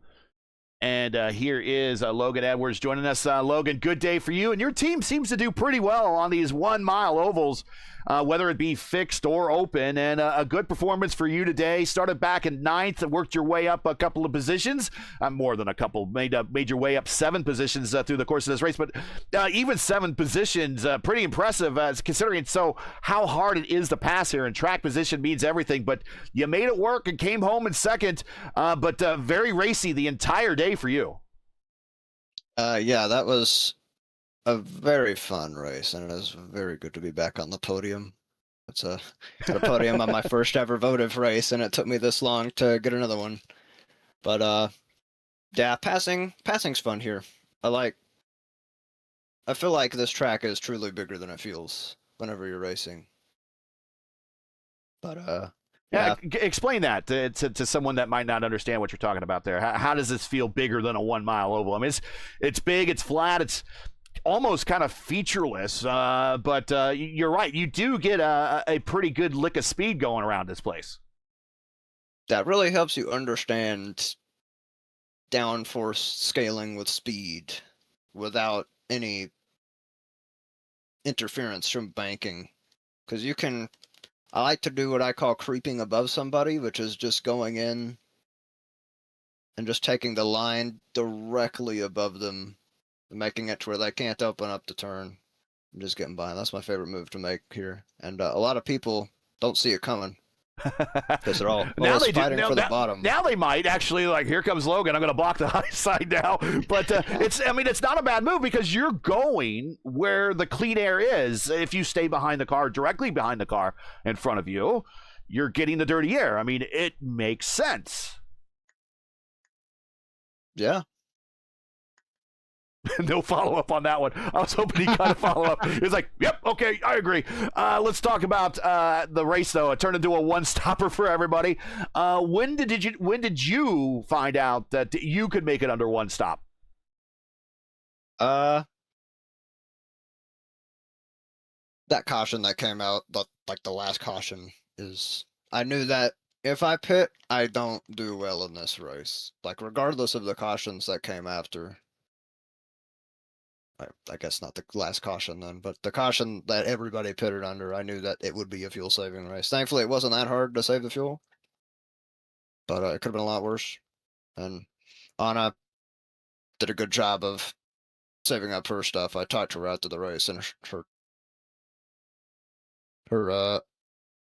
And here is Logan Edwards joining us. Logan, good day for you. And your team seems to do pretty well on these 1 mile ovals, whether it be fixed or open. And a good performance for you today. Started back in 9th and worked your way up a couple of positions. More than a couple. Made your way up 7 positions through the course of this race. But even 7 positions, pretty impressive considering how hard it is to pass here. And track position means everything. But you made it work and came home in 2nd. But very racy the entire day for you. Yeah, that was a very fun race, and it is very good to be back on the podium. It's a podium on my first ever Votive race, and it took me this long to get another one. But yeah, passing's fun here. I feel like this track is truly bigger than it feels whenever you're racing. But yeah, explain that to someone that might not understand what you're talking about there. How does this feel bigger than a 1 mile oval? I mean, it's big, it's flat, it's almost kind of featureless, but you're right. You do get a pretty good lick of speed going around this place. That really helps you understand downforce scaling with speed without any interference from banking, because you can. I like to do what I call creeping above somebody, which is just going in and just taking the line directly above them, making it to where they can't open up the turn, and just getting by. That's my favorite move to make here. And a lot of people don't see it coming because they're all now they fighting do. for the bottom. Now they might actually, like, here comes Logan. I'm going to block the high side now. But it's not a bad move because you're going where the clean air is. If you stay behind the car, directly behind the car in front of you, you're getting the dirty air. I mean, it makes sense. Yeah. No follow-up on that one. I was hoping he'd kind of follow up. He was like, yep, okay, I agree. Let's talk about the race, though. It turned into a one-stopper for everybody. When did you find out that you could make it under one stop? That caution that came out, the last caution, is I knew that if I pit, I don't do well in this race. Like, regardless of the cautions that came after. I guess not the last caution then, but the caution that everybody pitted under, I knew that it would be a fuel-saving race. Thankfully, it wasn't that hard to save the fuel, but it could have been a lot worse. And Anna did a good job of saving up her stuff. I talked to her after the race, and her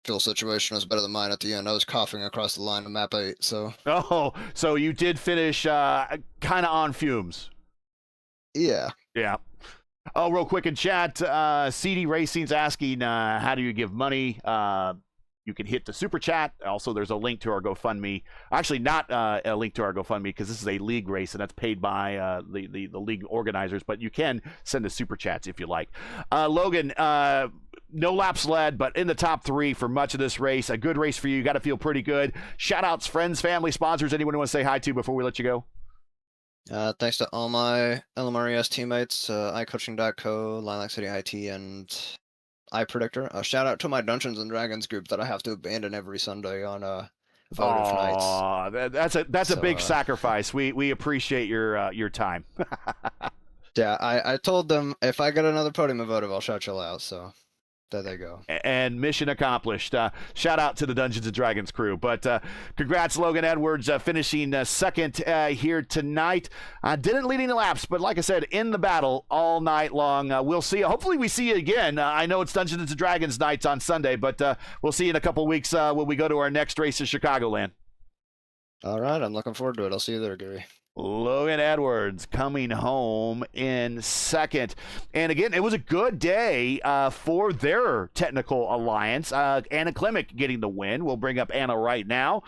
fuel situation was better than mine at the end. I was coughing across the line of map 8, so. Oh, so you did finish kind of on fumes. Yeah. Yeah. Oh, real quick in chat, CD Racing's asking, how do you give money? You can hit the super chat. Also, there's a link to our GoFundMe. Actually, not a link to our GoFundMe because this is a league race and that's paid by the league organizers. But you can send the super chats if you like. Logan, no laps led, but in the top 3 for much of this race. A good race for you. You got to feel pretty good. Shout outs, friends, family, sponsors. Anyone you want to say hi to before we let you go? Thanks to all my LMRES teammates, iCoaching.co, Lilac City IT, and iPredictor. A shout out to my Dungeons and Dragons group that I have to abandon every Sunday on Votive nights. That's a big sacrifice. We appreciate your time. Yeah, I told them if I get another podium of Votive, I'll shout y'all out. So there they go. And mission accomplished. Shout out to the Dungeons and Dragons crew. But congrats, Logan Edwards, finishing 2nd here tonight. Didn't lead any laps, but like I said, in the battle all night long. We'll see you. Hopefully we see you again. I know it's Dungeons and Dragons nights on Sunday, but we'll see you in a couple weeks when we go to our next race in Chicagoland. All right, I'm looking forward to it. I'll see you there, Gary. Logan Edwards coming home in second. And again, it was a good day for their technical alliance. Anna Klimek getting the win. We'll bring up Anna right now.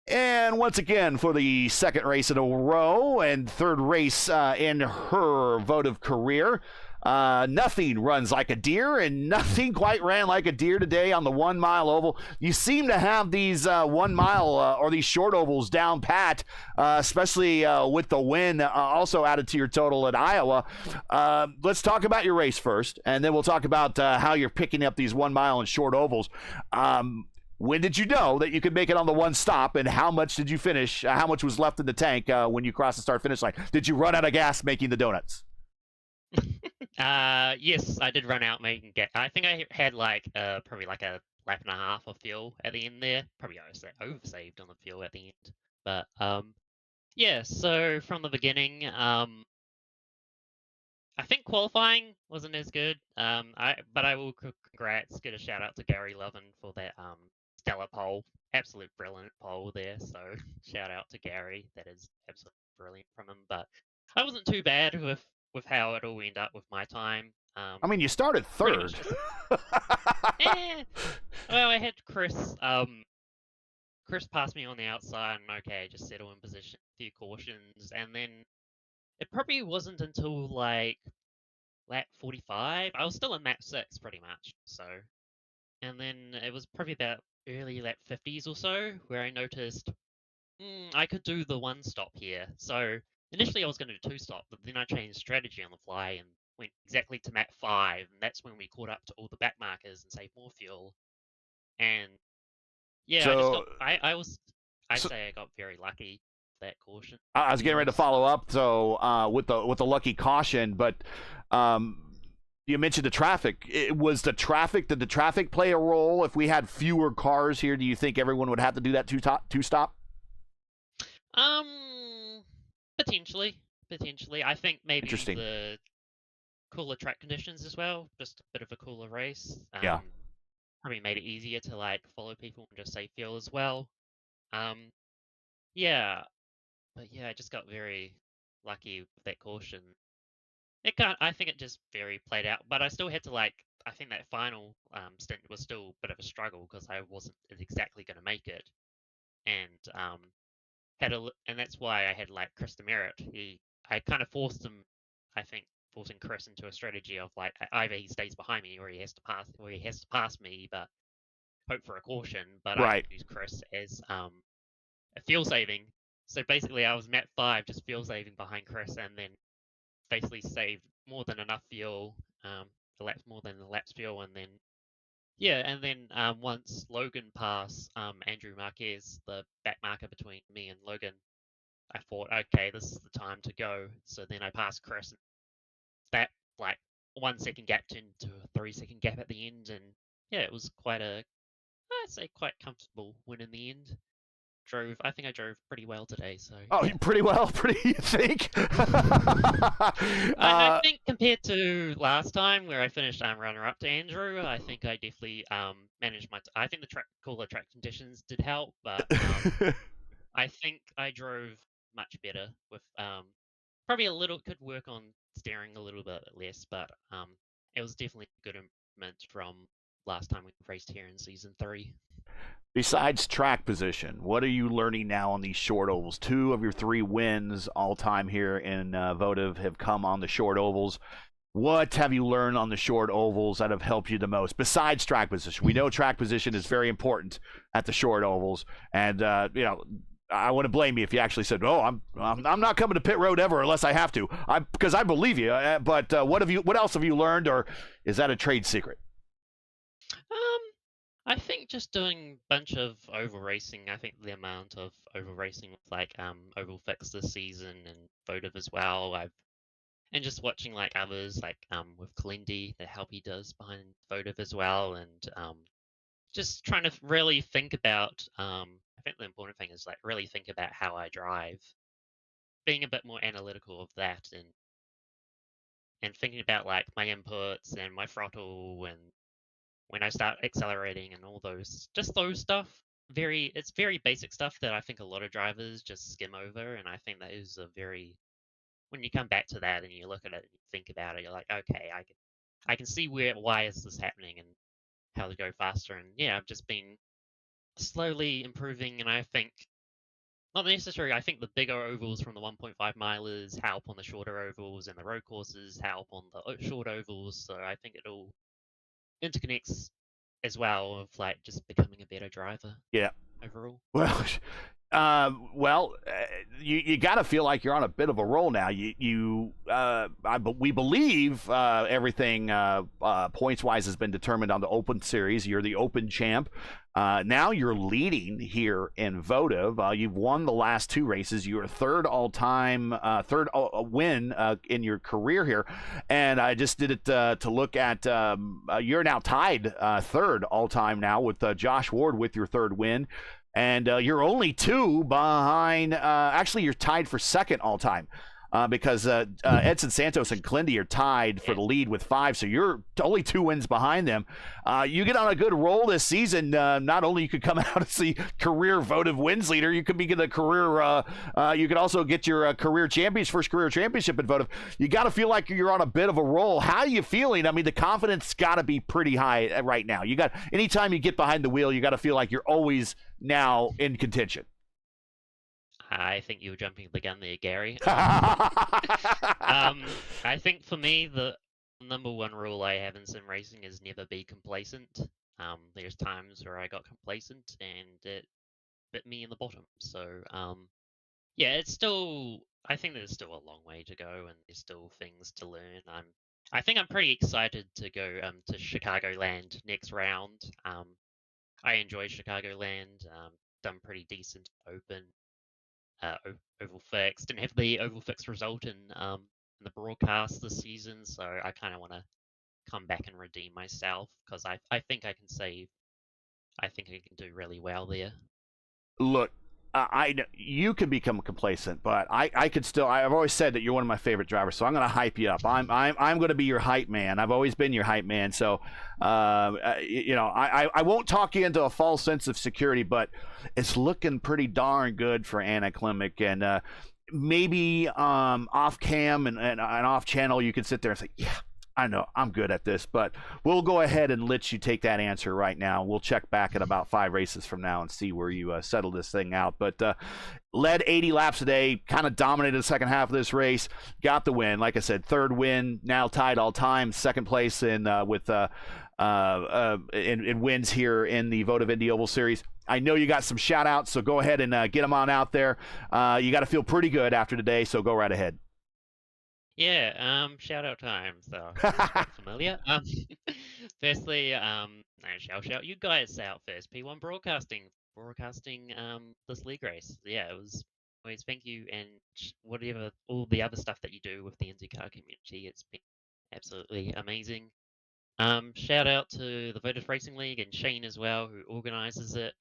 And once again, for the second race in a row and third race in her Votive career, nothing runs like a deer, and nothing quite ran like a deer today on the 1 mile oval. You seem to have these 1 mile or these short ovals down pat, especially with the win also added to your total at Iowa. Let's talk about your race first, and then we'll talk about how you're picking up these 1 mile and short ovals. When did you know that you could make it on the one stop, and how much did you finish? How much was left in the tank when you crossed the start-finish line? Did you run out of gas making the donuts? Yes, I did run out making gas. I think I had like probably like a lap and a half of fuel at the end there. Probably oversaved on the fuel at the end. But yeah. So from the beginning, I think qualifying wasn't as good. But I will get a shout out to Gary Lovin for that stellar pole. Absolute brilliant pole there. So shout out to Gary. That is absolutely brilliant from him. But I wasn't too bad with how it all ended up with my time. I mean, you started third. Well, I had Chris. Chris passed me on the outside, and okay, just settle in position, a few cautions, and then it probably wasn't until like lap 45. I was still in lap 6 pretty much. So, and then it was probably about early lap 50s or so where I noticed I could do the one stop here. So initially I was going to do 2 stop, but then I changed strategy on the fly and went exactly to lap 5, and that's when we caught up to all the back markers and saved more fuel. And yeah, So, I say I got very lucky that caution. I was getting ready to follow up. So with the lucky caution, but you mentioned the traffic. Did the traffic play a role? If we had fewer cars here, do you think everyone would have to do that two stop? Potentially. I think maybe Interesting. the cooler track conditions as well. Just a bit of a cooler race. Yeah. Probably made it easier to like follow people and just save fuel as well. Yeah. But yeah, I just got very lucky with that caution. I think it just very played out, but I still had to I think that final stint was still a bit of a struggle because I wasn't exactly going to make it, and and that's why I had like Chris Demerit. I kind of forced him, I think, forcing Chris into a strategy of like either he stays behind me or he has to pass me, but hope for a caution. But Right. I used Chris as a fuel saving. So basically, I was map 5, just fuel saving behind Chris, and then basically saved more than enough fuel, more than the lap's fuel, and then once Logan passed Andrew Marquez, the back marker between me and Logan, I thought, okay, this is the time to go. So then I passed Chris, and that like 1 second gap turned to a 3-second gap at the end, and yeah, it was I'd say quite comfortable win in the end. I think I drove pretty well today. So Pretty well. You think? I think compared to last time where I finished runner-up to Andrew, I think I definitely managed I think the cooler track conditions did help, but I think I drove much better with probably could work on steering a little bit less, but it was definitely a good improvement from last time we raced here in season 3. Besides track position, what are you learning now on these short ovals? 2 of your 3 wins all time here in Votive have come on the short ovals. What have you learned on the short ovals that have helped you the most besides track position? We know track position is very important at the short ovals, and I wouldn't blame you if you actually said, "Oh, I'm not coming to pit road ever unless I have to," because I believe you. But what else have you learned, or is that a trade secret? I think just doing a bunch of oval racing. I think the amount of oval racing with like Oval Fix this season and Votive as well. And just watching like others like with Kalendi, the help he does behind Votive as well, and just trying to really think about. I think the important thing is like really think about how I drive, being a bit more analytical of that, and thinking about like my inputs and my throttle and when I start accelerating and all those stuff. it's very basic stuff that I think a lot of drivers just skim over, and I think that is a very, when you come back to that and you look at it and you think about it, you're like, okay, I can see why is this happening and how to go faster. And yeah, I've just been slowly improving, and I think not necessarily. I think the bigger ovals from the 1.5 milers help on the shorter ovals, and the road courses help on the short ovals. So I think it all interconnects as well of like just becoming a better driver. Yeah. Overall. Well, you got to feel like you're on a bit of a roll now. We believe everything points wise has been determined on the Open Series. You're the Open champ. Now you're leading here in Votive. You've won the last 2 races. You're third all-time, third win in your career here. And I just did it to look at. You're now tied third all-time now with Josh Ward with your 3rd win. And you're only 2 behind. Actually, you're tied for 2nd all-time because Edson Santos and Clindy are tied for the lead with 5. So you're only 2 wins behind them. You get on a good roll this season. Not only you could come out as the career Votive wins leader, you could be the career. You could also get your first career championship in Votive. You got to feel like you're on a bit of a roll. How are you feeling? I mean, the confidence got to be pretty high right now. Anytime you get behind the wheel, you got to feel like you're always now in contention. I think you were jumping the gun there, Gary. I think for me, the number one rule I have in sim racing is never be complacent. There's times where I got complacent and it bit me in the bottom. So, yeah, it's still, I think there's still a long way to go and there's still things to learn. I think I'm pretty excited to go to Chicagoland next round. I enjoy Chicagoland. Done pretty decent Open, Oval Fix. Didn't have the Oval Fix result in the broadcast this season, so I kind of want to come back and redeem myself because I think I can save. I think I can do really well there. Look, you can become complacent, but I could still. I've always said that you're one of my favorite drivers, so I'm going to hype you up. I'm going to be your hype man. I've always been your hype man. So, I won't talk you into a false sense of security, but it's looking pretty darn good for Anna Klimek, and maybe off cam and off channel, you could sit there and say, yeah, I know I'm good at this, but we'll go ahead and let you take that answer right now. We'll check back at about 5 races from now and see where you settle this thing out. But led 80 laps a day, kind of dominated the second half of this race, got the win. Like I said, 3rd win, now tied all time, 2nd place in wins here in the Votive Indy Oval Series. I know you got some shout outs, so go ahead and get them on out there. You got to feel pretty good after today, so go right ahead. Yeah, shout out time. So quite familiar. Firstly, I shall shout you guys out first. P1 broadcasting this league race. Yeah, it was always thank you, and whatever all the other stuff that you do with the INDYCAR community, it's been absolutely amazing. Shout out to the Votive Racing League and Shane as well, who organizes it.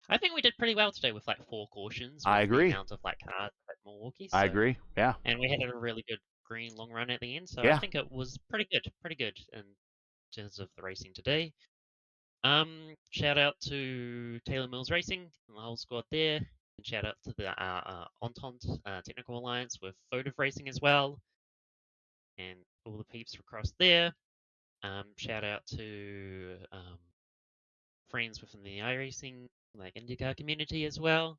I think we did pretty well today with like 4 cautions. I agree. The amount of like cars at MILWAUKEE. So, I agree. Yeah. And we had a really good green long run at the end, so yeah. I think it was pretty good in terms of the racing today. Shout out to Taylor Mills Racing and the whole squad there, and shout out to the Entente Technical Alliance with Votive Racing as well, and all the peeps across there. Shout out to friends within the iRacing like INDYCAR community as well.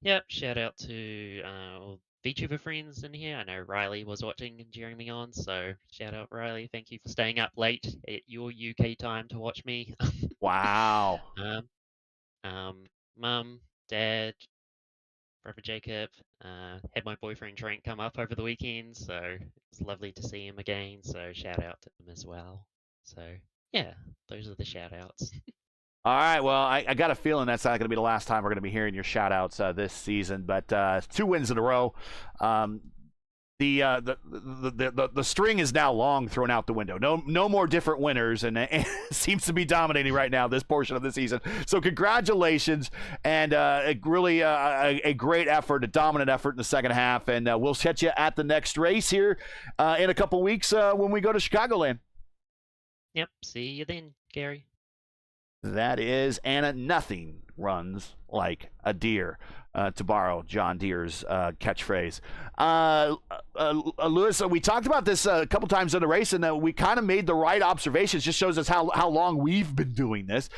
Yep, shout out to all VTuber friends in here. I know Riley was watching and cheering me on, so shout out Riley. Thank you for staying up late at your UK time to watch me. Wow. Mum, Dad, Brother Jacob, had my boyfriend Trent come up over the weekend, so it was lovely to see him again. So shout out to him as well. So yeah, those are the shout outs. All right, well, I got a feeling that's not going to be the last time we're going to be hearing your shout-outs this season, but 2 wins in a row. The string is now long thrown out the window. No more different winners, and it seems to be dominating right now this portion of the season. So congratulations, and a great effort, a dominant effort in the second half, and we'll catch you at the next race here in a couple weeks when we go to Chicagoland. Yep, see you then, Gary. That is Anna. Nothing runs like a deer, to borrow John Deere's catchphrase. Lewis, we talked about this a couple times in the race, and we kind of made the right observations. Just shows us how long we've been doing this.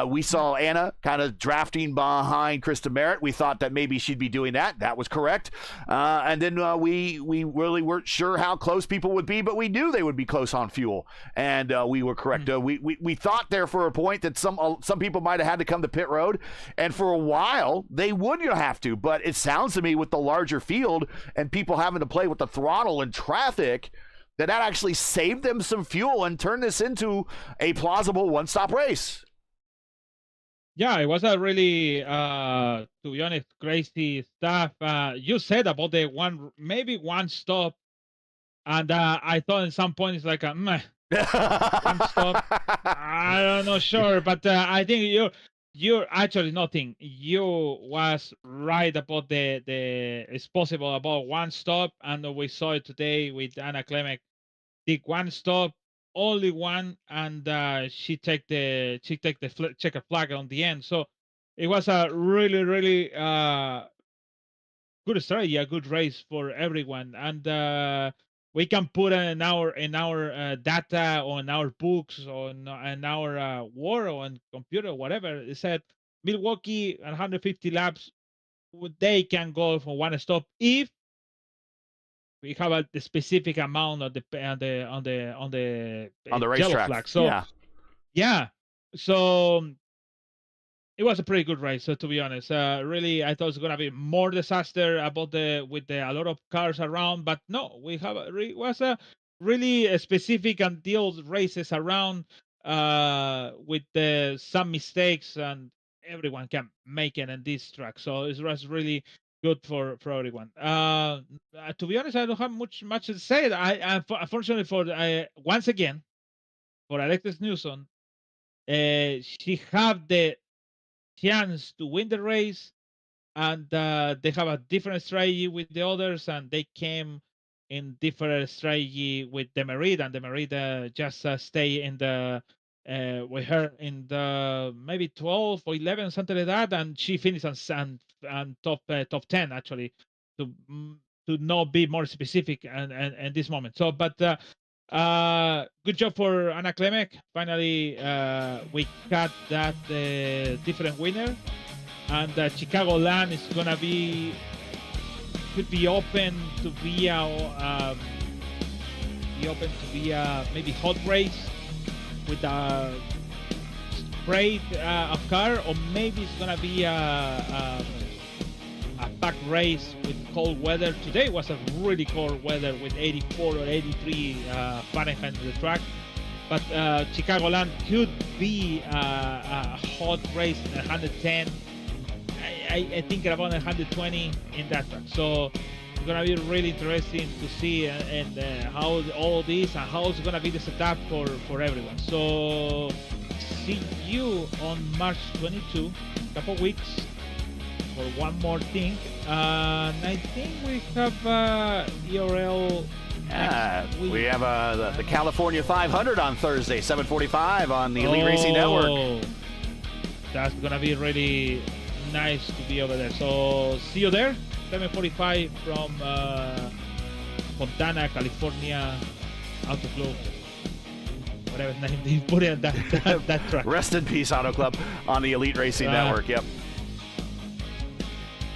We saw Anna kind of drafting behind Krista Merritt. We thought that maybe she'd be doing that. That was correct. And then we really weren't sure how close people would be, but we knew they would be close on fuel, and we were correct. We thought there for a point that some people might have had to come to pit road, and for a while they would have to. But it sounds to me with the larger field and people having to play with the throttle and traffic, that actually saved them some fuel and turned this into a plausible one-stop race. Yeah, it was a really, to be honest, crazy stuff. You said about the maybe one stop, and I thought at some point it's like a meh, one stop. I don't know, sure, but I think you're actually nothing. You was right about the it's possible about one stop, and we saw it today with Anna Klemek. Did one stop, only one, and she take the checker flag on the end. So it was a really good strategy, a good race for everyone, and we can put in our data or in our books or in our word or on computer, whatever. It said Milwaukee 150 laps, they can go for one stop if we have the specific amount of the racetrack flag. So yeah, so it was a pretty good race. So to be honest, really, I thought it was gonna be more disaster about a lot of cars around, but no, we have was a really specific and deals races around with some mistakes, and everyone can make it in this track. So it was really good for everyone. To be honest, I don't have much to say. I unfortunately for once again for Alexis Newsom, she have the chance to win the race, and they have a different strategy with the others, and they came in different strategy with Demerit, and Demerit just stay in the with her in the maybe 12 or 11, something like that, and she finished on top 10 actually, to not be more specific and this moment. So, but good job for Anna Klemek. Finally, we got that different winner, and Chicago Land is gonna could be open to be a maybe hot race with a sprayed of car, or maybe it's gonna be a pack race with cold weather. Today was a really cold weather with 84 or 83 Fahrenheit on the track, but Chicagoland could be a hot race in 110. I think about 120 in that track. So it's gonna be really interesting to see and how all this and how it's gonna be the setup for everyone. So see you on March 22, couple weeks, for one more thing. And I think we have ERL. We have the California 500 on Thursday, 7:45 on the Elite Racing Network. That's gonna be really nice to be over there. So see you there, 7:45 from Fontana, California Auto Club. Whatever name they put in that track. Rest in peace, Auto Club, on the Elite Racing Network. Yep.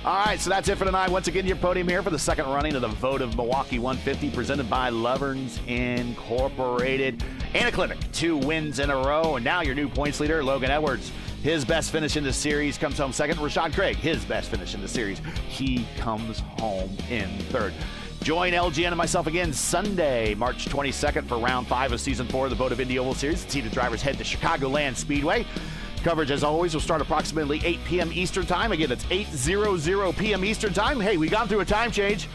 All right, so that's it for tonight. Once again, your podium here for the second running of the Votive Milwaukee 150, presented by Loverns Incorporated. Anna Klemek, 2 wins in a row, and now your new points leader, Logan Edwards. His best finish in the series comes home second. Rashad Craig, his best finish in the series, he comes home in third. Join LGN and myself again Sunday, March 22nd for round 5 of season 4 of the Votive Indy Oval Series. See the drivers head to Chicagoland Speedway. Coverage, as always, will start approximately 8 p.m. Eastern Time. Again, it's 8:00 p.m. Eastern Time. Hey, we gone through a time change.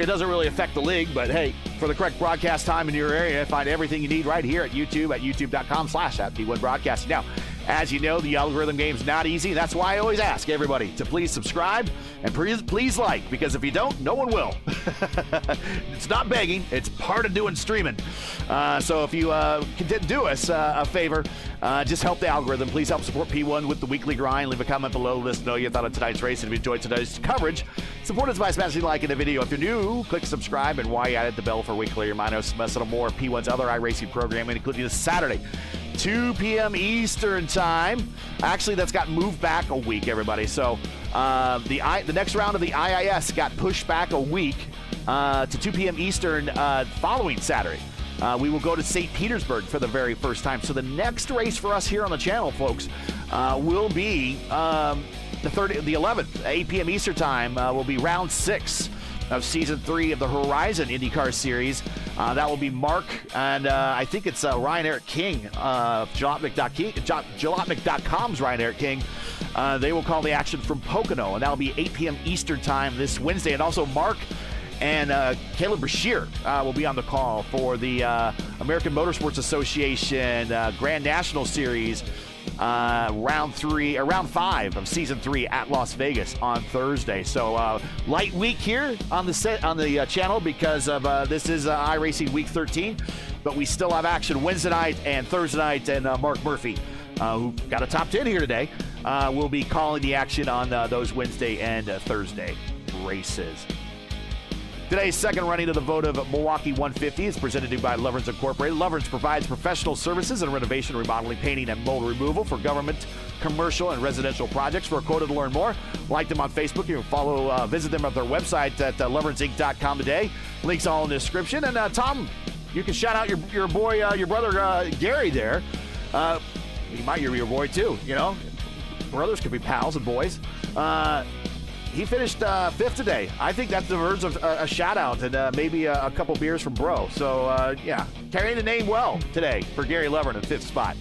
It doesn't really affect the league, but hey, for the correct broadcast time in your area, find everything you need right here at YouTube at youtube.com/@P1 Broadcasting. Now, As you know, the algorithm game's not easy. That's why I always ask everybody to please subscribe and please like, because if you don't, no one will. It's not begging. It's part of doing streaming. So if you can do us a favor, just help the algorithm. Please help support P1 with the weekly grind. Leave a comment below. Let us know you thought of tonight's race and if you enjoyed today's coverage. Support us by smashing like in the video. If you're new, click subscribe, and while you added the bell for weekly reminders, some more P1's other iRacing programming, including this Saturday, 2 p.m. Eastern time. Actually, that's got moved back a week, everybody. So the next round of the IIS got pushed back a week to 2 p.m. Eastern following Saturday. We will go to St. Petersburg for the very first time. So the next race for us here on the channel, folks, will be the 11th, 8 p.m. Eastern time. Will be round 6 of Season 3 of the Horizon INDYCAR Series. That will be Mark, and I think it's Ryan Eric King of Jalopnik.com's Ryan Eric King. They will call the action from Pocono, and that will be 8 p.m. Eastern time this Wednesday. And also Mark and Caleb Brashear will be on the call for the American Motorsports Association Grand National Series round 5 of Season 3 at Las Vegas on Thursday. So light week here on the channel because of this is iRacing Week 13, but we still have action Wednesday night and Thursday night, and Mark Murphy, who got a top 10 here today, will be calling the action on those Wednesday and Thursday races. Today's second running of the Votive Milwaukee 150 is presented to you by Loverns Incorporated. Loverns provides professional services in renovation, remodeling, painting, and mold removal for government, commercial, and residential projects. For a quote to learn more, like them on Facebook. You can visit them at their website at loversinc.com today. Links all in the description. And Tom, you can shout out your boy, your brother Gary there. He might be your boy too. You know, brothers could be pals and boys. He finished 5th today. I think that deserves a shout-out and maybe a couple beers from Bro. So, yeah, carrying the name well today for Gary Levern in 5th spot.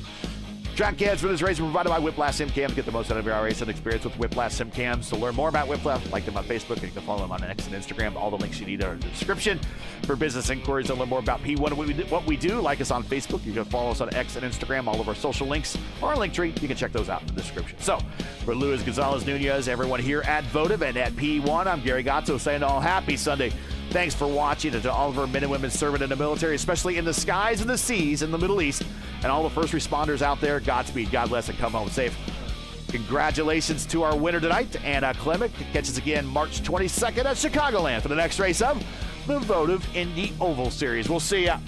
Track cams for this race are provided by Whiplash SimCams. Get the most out of your racing experience with Whiplash SimCams. To learn more about Whiplash, like them on Facebook, and you can follow them on X and Instagram. All the links you need are in the description. For business inquiries and learn more about P1 and what we do, like us on Facebook. You can follow us on X and Instagram. All of our social links are our link tree. You can check those out in the description. So, for Luis Gonzalez Nunez, everyone here at Votive and at P1, I'm Gary Gatto saying all happy Sunday. Thanks for watching, and to all of our men and women serving in the military, especially in the skies and the seas in the Middle East, and all the first responders out there, Godspeed, God bless, and come home safe. Congratulations to our winner tonight, Anna Clemick. Catch us again March 22nd at Chicagoland for the next race of the Votive Indy Oval Series. We'll see ya.